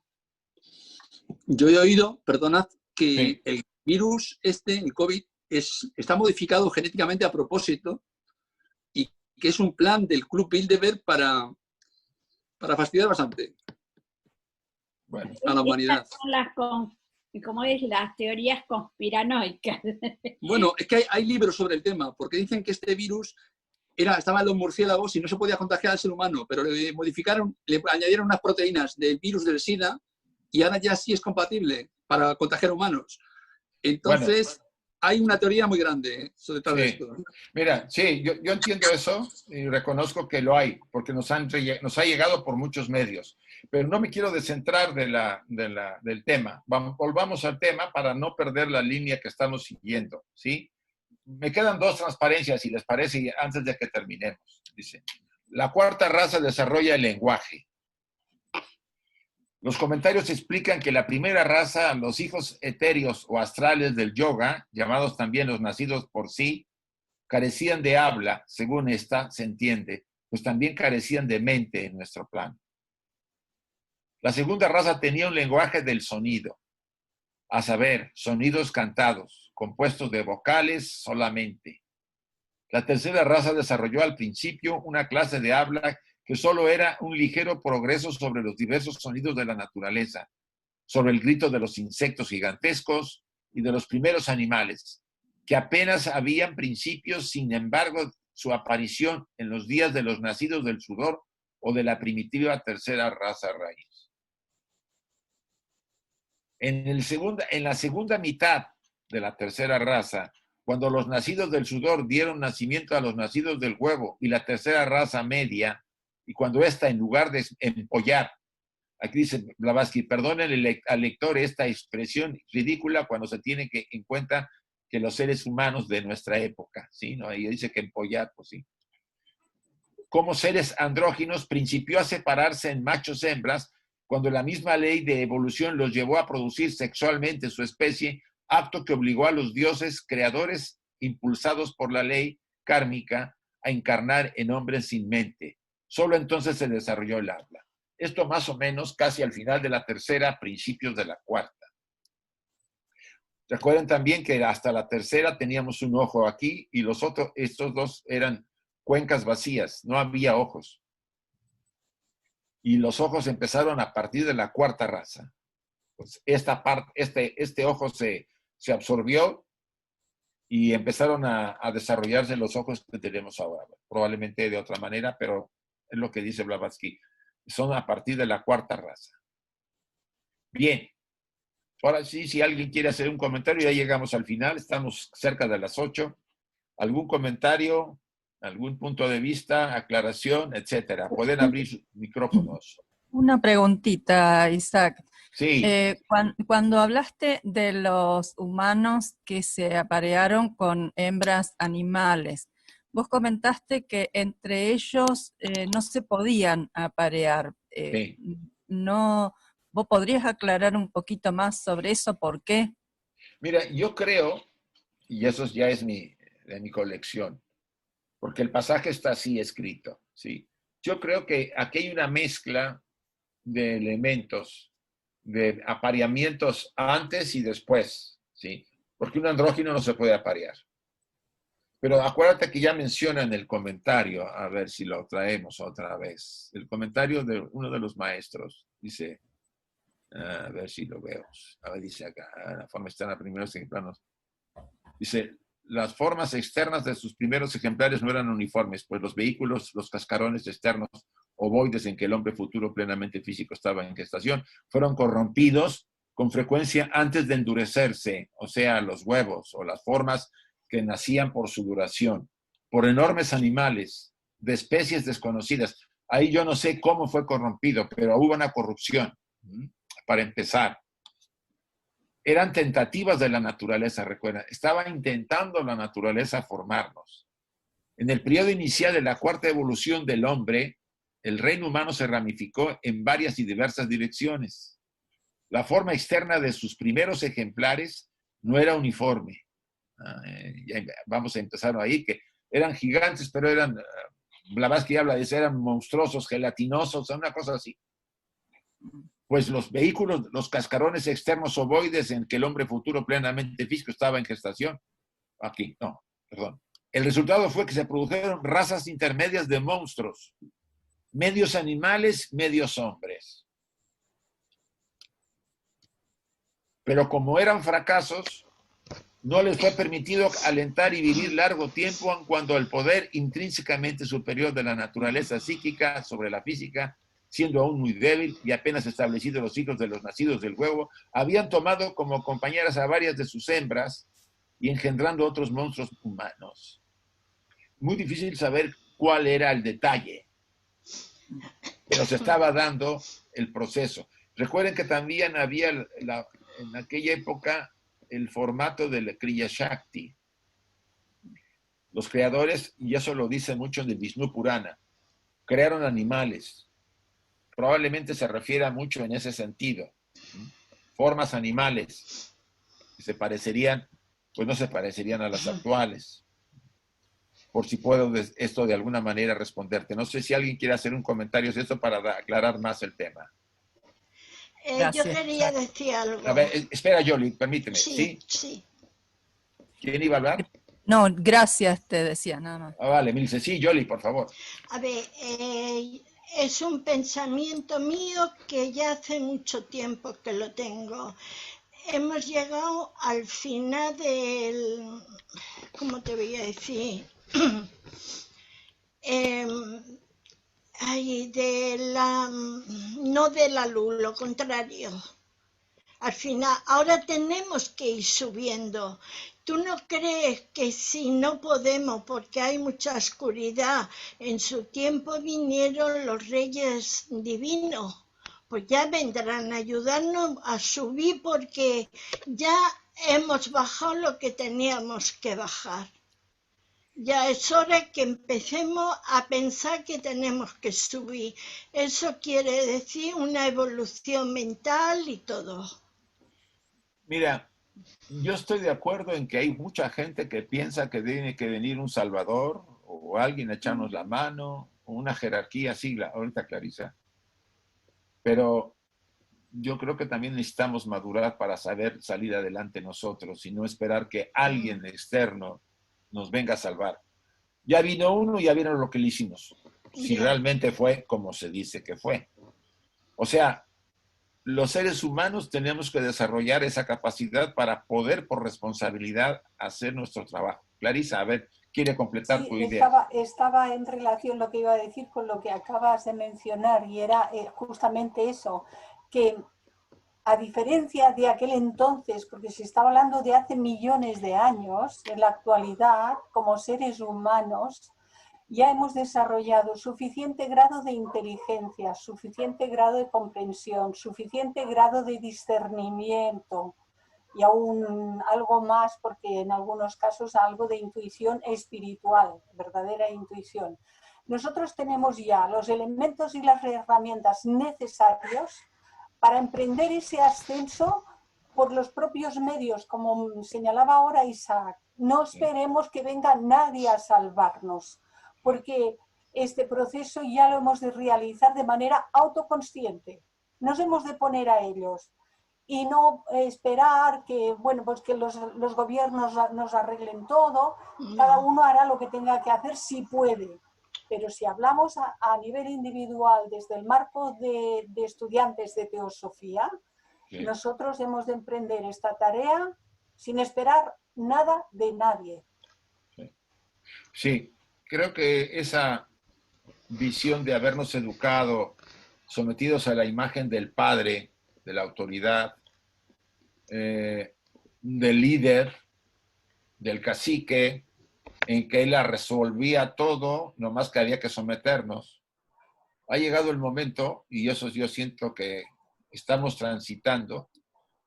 Yo he oído, perdonad, que el virus el COVID, está modificado genéticamente a propósito y que es un plan del Club Bilderberg para fastidiar bastante a la humanidad. Estas son las teorías conspiranoicas. Bueno, es que hay libros sobre el tema, porque dicen que este virus estaba en los murciélagos y no se podía contagiar al ser humano, pero le modificaron, le añadieron unas proteínas del virus del SIDA y ahora ya sí es compatible para contagiar humanos. Entonces, hay una teoría muy grande sobre todo esto. Mira, yo entiendo eso y reconozco que lo hay, porque nos ha llegado por muchos medios. Pero no me quiero descentrar del tema. Volvamos al tema para no perder la línea que estamos siguiendo, ¿sí? Me quedan dos transparencias, si les parece, antes de que terminemos. Dice, la cuarta raza desarrolla el lenguaje. Los comentarios explican que la primera raza, los hijos etéreos o astrales del yoga, llamados también los nacidos por sí, carecían de habla, según esta se entiende, pues también carecían de mente en nuestro plano. La segunda raza tenía un lenguaje del sonido, a saber, sonidos cantados, compuestos de vocales solamente. La tercera raza desarrolló al principio una clase de habla que solo era un ligero progreso sobre los diversos sonidos de la naturaleza, sobre el grito de los insectos gigantescos y de los primeros animales, que apenas habían principios, sin embargo, su aparición en los días de los nacidos del sudor o de la primitiva tercera raza raíz. En la segunda mitad de la tercera raza, Cuando los nacidos del sudor dieron nacimiento a los nacidos del huevo y la tercera raza media, y cuando ésta, en lugar de empollar, aquí dice Blavatsky, perdónenle al lector esta expresión ridícula cuando se tiene en cuenta que los seres humanos de nuestra época, ¿sí? ¿No? Ahí dice que empollar, pues sí. Como seres andróginos, principió a separarse en machos hembras cuando la misma ley de evolución los llevó a producir sexualmente su especie, acto que obligó a los dioses creadores, impulsados por la ley kármica, a encarnar en hombres sin mente. Solo entonces se desarrolló el habla. Esto más o menos casi al final de la tercera, principios de la cuarta. Recuerden también que hasta la tercera teníamos un ojo aquí y estos dos eran cuencas vacías, no había ojos. Y los ojos empezaron a partir de la cuarta raza. Pues este ojo se absorbió y empezaron a desarrollarse los ojos que tenemos ahora. Probablemente de otra manera, pero es lo que dice Blavatsky. Son a partir de la cuarta raza. Bien. Ahora sí, si alguien quiere hacer un comentario, ya llegamos al final, estamos cerca de las 8. ¿Algún comentario, algún punto de vista, aclaración, etcétera? Pueden abrir sus micrófonos. Una preguntita, Isaac. Sí. Cuando hablaste de los humanos que se aparearon con hembras animales, vos comentaste que entre ellos no se podían aparear. Sí. No... ¿Vos podrías aclarar un poquito más sobre eso? ¿Por qué? Mira, yo creo, y eso ya es de mi colección, porque el pasaje está así escrito, ¿sí? Yo creo que aquí hay una mezcla de elementos, de apareamientos antes y después, ¿sí? Porque un andrógino no se puede aparear. Pero acuérdate que ya menciona en el comentario, a ver si lo traemos otra vez, el comentario de uno de los maestros, dice... A ver si lo veo. A ver, dice acá, la forma externa de primeros ejemplares. Dice, las formas externas de sus primeros ejemplares no eran uniformes, pues los vehículos, los cascarones externos ovoides en que el hombre futuro plenamente físico estaba en gestación, fueron corrompidos con frecuencia antes de endurecerse, o sea, los huevos o las formas que nacían por su duración, por enormes animales de especies desconocidas. Ahí yo no sé cómo fue corrompido, pero hubo una corrupción. Para empezar, eran tentativas de la naturaleza, recuerda, estaba intentando la naturaleza formarnos. En el periodo inicial de la cuarta evolución del hombre, el reino humano se ramificó en varias y diversas direcciones. La forma externa de sus primeros ejemplares no era uniforme. Vamos a empezar ahí, que eran gigantes, pero eran, Blavatsky habla de eso, eran monstruosos, gelatinosos, una cosa así. Pues los vehículos, los cascarones externos ovoides en que el hombre futuro plenamente físico estaba en gestación. Aquí, no, perdón. El resultado fue que se produjeron razas intermedias de monstruos, medios animales, medios hombres. Pero como eran fracasos, no les fue permitido alentar y vivir largo tiempo, aun cuando el poder intrínsecamente superior de la naturaleza psíquica sobre la física, siendo aún muy débil y apenas establecidos los hijos de los nacidos del huevo, habían tomado como compañeras a varias de sus hembras y engendrando otros monstruos humanos. Muy difícil saber cuál era el detalle, pero se estaba dando el proceso. Recuerden que también había en aquella época el formato del Kriya Shakti. Los creadores, y eso lo dice mucho en el Vishnu Purana, crearon animales. Probablemente se refiera mucho en ese sentido. Formas animales que se parecerían, pues no se parecerían a las actuales. Por si puedo esto de alguna manera responderte. No sé si alguien quiere hacer un comentario de esto para aclarar más el tema. Yo quería decir algo. A ver, espera, Yoli, permíteme. Sí, sí. ¿Quién iba a hablar? No, gracias, te decía, nada más. Vale, Milce. Sí, Yoli, por favor. A ver, es un pensamiento mío que ya hace mucho tiempo que lo tengo. Hemos llegado al final del... ¿Cómo te voy a decir? No de la luz, lo contrario. Al final, ahora tenemos que ir subiendo. ¿Tú no crees que si no podemos, porque hay mucha oscuridad, en su tiempo vinieron los reyes divinos? Pues ya vendrán a ayudarnos a subir porque ya hemos bajado lo que teníamos que bajar. Ya es hora que empecemos a pensar que tenemos que subir. Eso quiere decir una evolución mental y todo. Mira, yo estoy de acuerdo en que hay mucha gente que piensa que tiene que venir un salvador o alguien a echarnos la mano, o una jerarquía así, ahorita Clarisa. Pero yo creo que también necesitamos madurar para saber salir adelante nosotros y no esperar que alguien externo nos venga a salvar. Ya vino uno y ya vieron lo que le hicimos. Si realmente fue como se dice que fue. O sea, los seres humanos tenemos que desarrollar esa capacidad para poder, por responsabilidad, hacer nuestro trabajo. Clarisa, a ver, quiere completar tu idea. Estaba en relación lo que iba a decir con lo que acabas de mencionar y era justamente eso, que a diferencia de aquel entonces, porque se estaba hablando de hace millones de años, en la actualidad, como seres humanos, ya hemos desarrollado suficiente grado de inteligencia, suficiente grado de comprensión, suficiente grado de discernimiento y aún algo más, porque en algunos casos algo de intuición espiritual, verdadera intuición. Nosotros tenemos ya los elementos y las herramientas necesarios para emprender ese ascenso por los propios medios, como señalaba ahora Isaac. No esperemos que venga nadie a salvarnos, porque este proceso ya lo hemos de realizar de manera autoconsciente. Nos hemos de poner a ellos y no esperar que, bueno, pues que los gobiernos nos arreglen todo. Cada uno hará lo que tenga que hacer si puede. Pero si hablamos a nivel individual, desde el marco de estudiantes de teosofía, nosotros hemos de emprender esta tarea sin esperar nada de nadie. Sí, creo que esa visión de habernos educado, sometidos a la imagen del padre, de la autoridad, del líder, del cacique, en que él la resolvía todo, nomás que había que someternos. Ha llegado el momento, y eso yo siento que estamos transitando,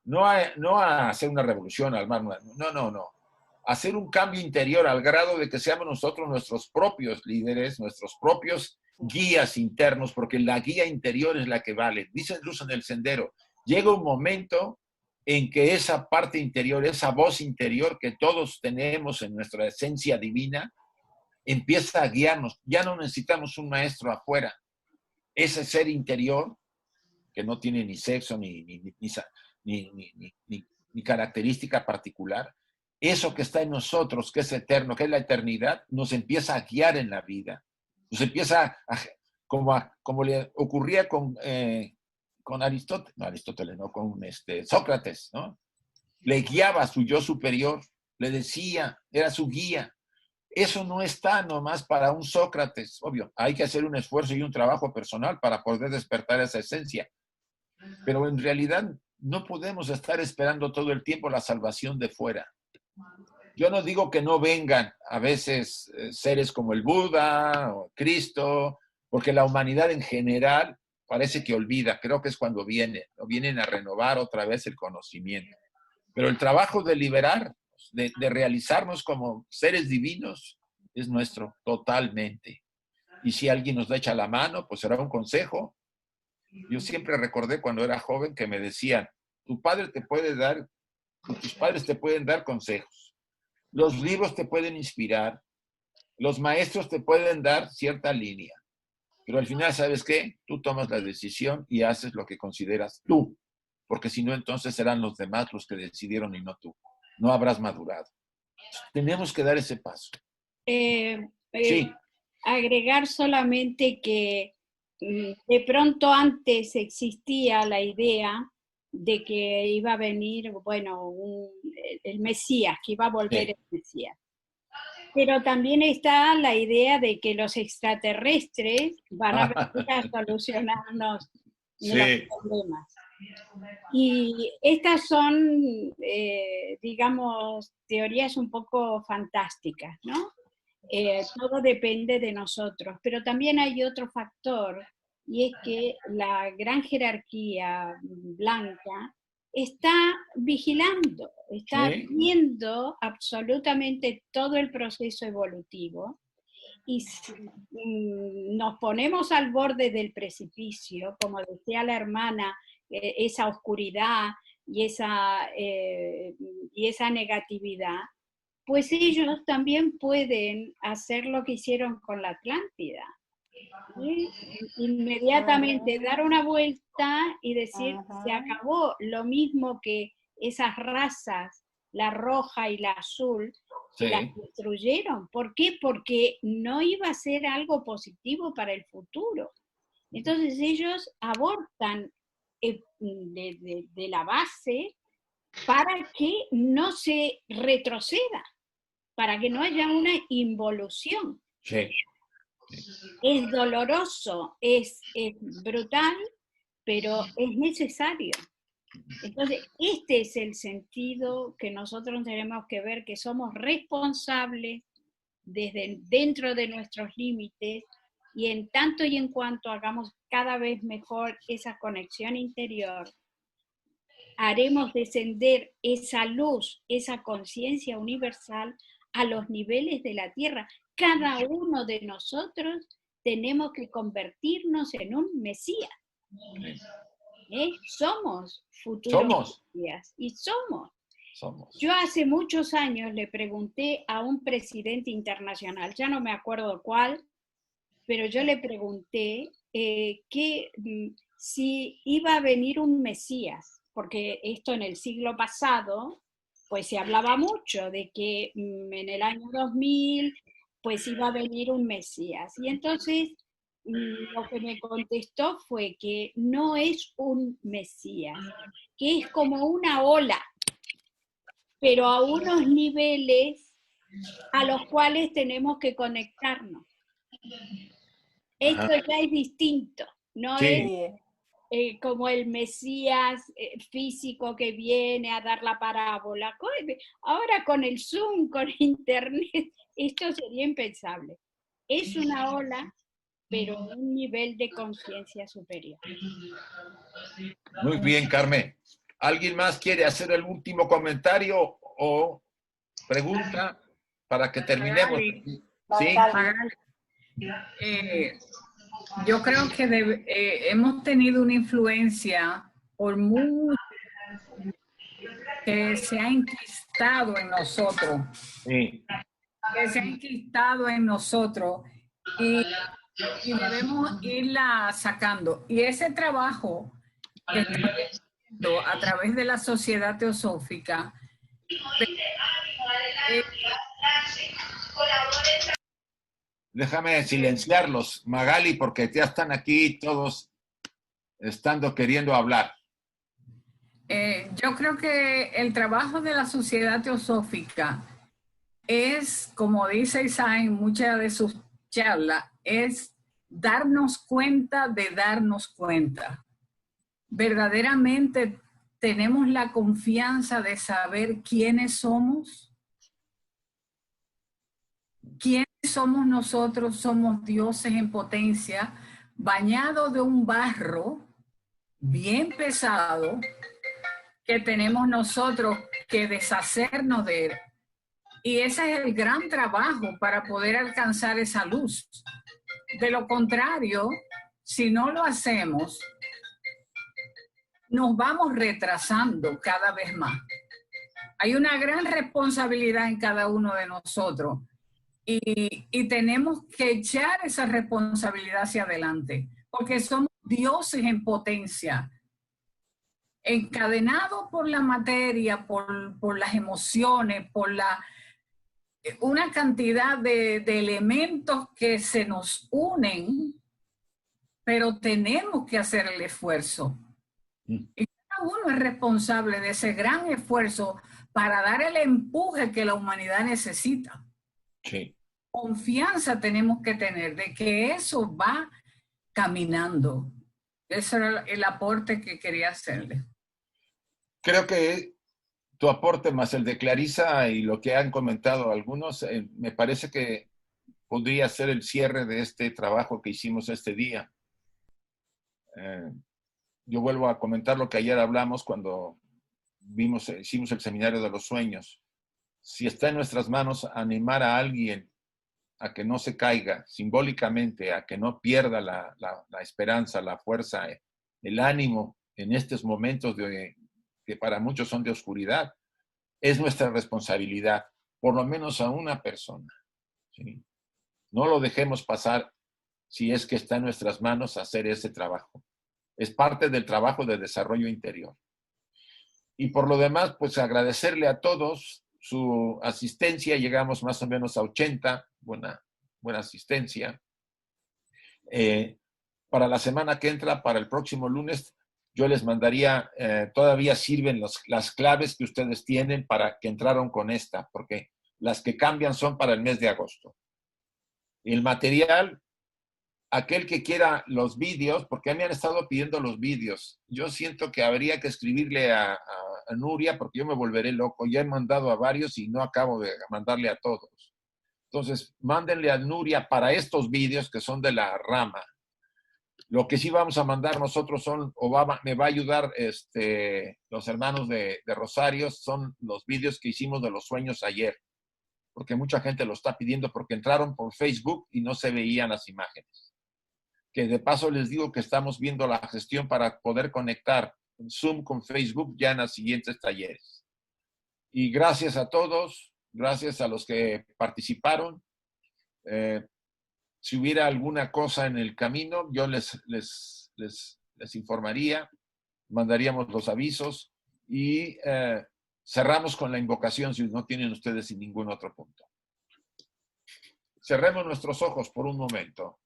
no a hacer una revolución, no. Hacer un cambio interior al grado de que seamos nosotros nuestros propios líderes, nuestros propios guías internos, porque la guía interior es la que vale. Dice incluso en el sendero, llega un momento en que esa parte interior, esa voz interior que todos tenemos en nuestra esencia divina, empieza a guiarnos. Ya no necesitamos un maestro afuera. Ese ser interior, que no tiene ni sexo ni característica particular, eso que está en nosotros, que es eterno, que es la eternidad, nos empieza a guiar en la vida. Nos empieza como le ocurría con Sócrates, ¿no? Le guiaba a su yo superior, le decía, era su guía. Eso no está nomás para un Sócrates, obvio. Hay que hacer un esfuerzo y un trabajo personal para poder despertar esa esencia. Pero en realidad no podemos estar esperando todo el tiempo la salvación de fuera. Yo no digo que no vengan a veces seres como el Buda o Cristo, porque la humanidad en general parece que olvida. Creo que es cuando vienen a renovar otra vez el conocimiento. Pero el trabajo de liberar, de realizarnos como seres divinos, es nuestro totalmente. Y si alguien nos echa la mano, pues será un consejo. Yo siempre recordé cuando era joven que me decían, tus padres te pueden dar consejos, los libros te pueden inspirar, los maestros te pueden dar cierta línea, pero al final, ¿sabes qué? Tú tomas la decisión y haces lo que consideras tú, porque si no, entonces serán los demás los que decidieron y no tú. No habrás madurado. Tenemos que dar ese paso. Sí. Agregar solamente que de pronto antes existía la idea de que iba a venir, bueno, el Mesías, que iba a volver el Mesías. Pero también está la idea de que los extraterrestres van a venir a solucionarnos los problemas. Y estas son, digamos, teorías un poco fantásticas, ¿no? Todo depende de nosotros, pero también hay otro factor, y es que la gran jerarquía blanca está vigilando, está viendo absolutamente todo el proceso evolutivo, y si nos ponemos al borde del precipicio, como decía la hermana, esa oscuridad y esa negatividad, pues ellos también pueden hacer lo que hicieron con la Atlántida. ¿Sí? Inmediatamente dar una vuelta y decir, se acabó, lo mismo que esas razas, la roja y la azul, las destruyeron. ¿Por qué? Porque no iba a ser algo positivo para el futuro. Entonces ellos abortan de la base para que no se retroceda, para que no haya una involución. Sí. Es doloroso, es brutal, pero es necesario. Entonces, este es el sentido que nosotros tenemos que ver, que somos responsables desde dentro de nuestros límites, y en tanto y en cuanto hagamos cada vez mejor esa conexión interior, haremos descender esa luz, esa conciencia universal a los niveles de la Tierra. Cada uno de nosotros tenemos que convertirnos en un Mesías. Somos futuros Mesías, y somos. Yo hace muchos años le pregunté a un presidente internacional, ya no me acuerdo cuál, pero yo le pregunté si iba a venir un Mesías, porque esto en el siglo pasado, pues se hablaba mucho de que en el año 2000, pues iba a venir un Mesías. Y entonces lo que me contestó fue que no es un Mesías, que es como una ola, pero a unos niveles a los cuales tenemos que conectarnos. Esto ya es distinto, no es como el Mesías físico que viene a dar la parábola. Ahora con el Zoom, con Internet, esto sería impensable. Es una ola, pero a un nivel de conciencia superior. Muy bien, Carmen. ¿Alguien más quiere hacer el último comentario o pregunta para que terminemos? ¿Sí? Yo creo que hemos tenido una influencia por mucho que se ha enquistado en nosotros. Sí. Que se ha enquistado en nosotros y debemos irla sacando. Y ese trabajo que estamos haciendo a través de la Sociedad Teosófica Déjame silenciarlos, Magali, porque ya están aquí todos queriendo hablar. Yo creo que el trabajo de la Sociedad Teosófica es, como dice Isaac en muchas de sus charlas, es darnos cuenta de darnos cuenta. Verdaderamente tenemos la confianza de saber quiénes somos. ¿Quiénes somos nosotros? Somos dioses en potencia, bañados de un barro bien pesado que tenemos nosotros que deshacernos de él. Y ese es el gran trabajo para poder alcanzar esa luz. De lo contrario, si no lo hacemos, nos vamos retrasando cada vez más. Hay una gran responsabilidad en cada uno de nosotros. Y tenemos que echar esa responsabilidad hacia adelante, porque somos dioses en potencia, encadenados por la materia, por las emociones, por una cantidad de elementos que se nos unen, pero tenemos que hacer el esfuerzo. Y cada uno es responsable de ese gran esfuerzo para dar el empuje que la humanidad necesita. Sí. Confianza tenemos que tener de que eso va caminando. Ese era el aporte que quería hacerle. Creo que tu aporte más el de Clarisa y lo que han comentado algunos, me parece que podría ser el cierre de este trabajo que hicimos este día. Yo vuelvo a comentar lo que ayer hablamos cuando hicimos el seminario de los sueños. Si está en nuestras manos animar a alguien a que no se caiga simbólicamente, a que no pierda la esperanza, la fuerza, el ánimo en estos momentos que para muchos son de oscuridad, es nuestra responsabilidad, por lo menos a una persona. ¿Sí? No lo dejemos pasar si es que está en nuestras manos hacer ese trabajo. Es parte del trabajo de desarrollo interior. Y por lo demás, pues agradecerle a todos su asistencia. Llegamos más o menos a 80, buena asistencia. Para la semana que entra, para el próximo lunes, yo les mandaría, todavía sirven las claves que ustedes tienen para que entraron con esta, porque las que cambian son para el mes de agosto. Y el material, aquel que quiera los vídeos, porque me han estado pidiendo los vídeos. Yo siento que habría que escribirle a Nuria, porque yo me volveré loco. Ya he mandado a varios y no acabo de mandarle a todos. Entonces, mándenle a Nuria para estos vídeos que son de la rama. Lo que sí vamos a mandar nosotros me va a ayudar los hermanos de Rosario, son los vídeos que hicimos de los sueños ayer. Porque mucha gente lo está pidiendo porque entraron por Facebook y no se veían las imágenes. Que de paso les digo que estamos viendo la gestión para poder conectar Zoom con Facebook ya en los siguientes talleres. Y gracias a todos, gracias a los que participaron. Si hubiera alguna cosa en el camino, yo les informaría, mandaríamos los avisos y cerramos con la invocación si no tienen ustedes sin ningún otro punto. Cerremos nuestros ojos por un momento.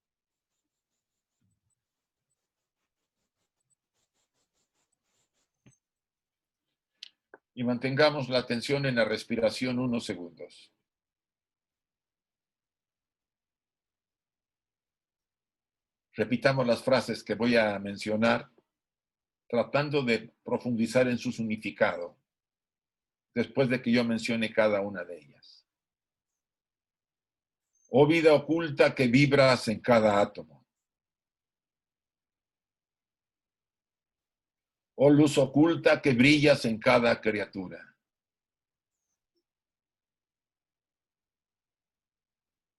Y mantengamos la atención en la respiración unos segundos. Repitamos las frases que voy a mencionar, tratando de profundizar en su significado, después de que yo mencione cada una de ellas. Oh vida oculta que vibras en cada átomo. Oh luz oculta que brillas en cada criatura.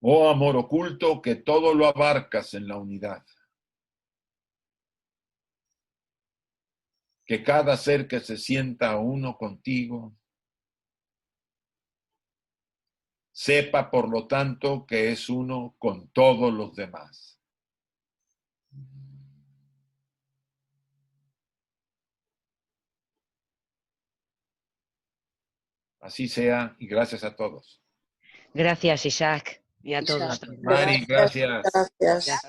Oh amor oculto que todo lo abarcas en la unidad. Que cada ser que se sienta uno contigo sepa, por lo tanto, que es uno con todos los demás. Así sea, y gracias a todos. Gracias, Isaac, y a todos. Mari, gracias. Gracias.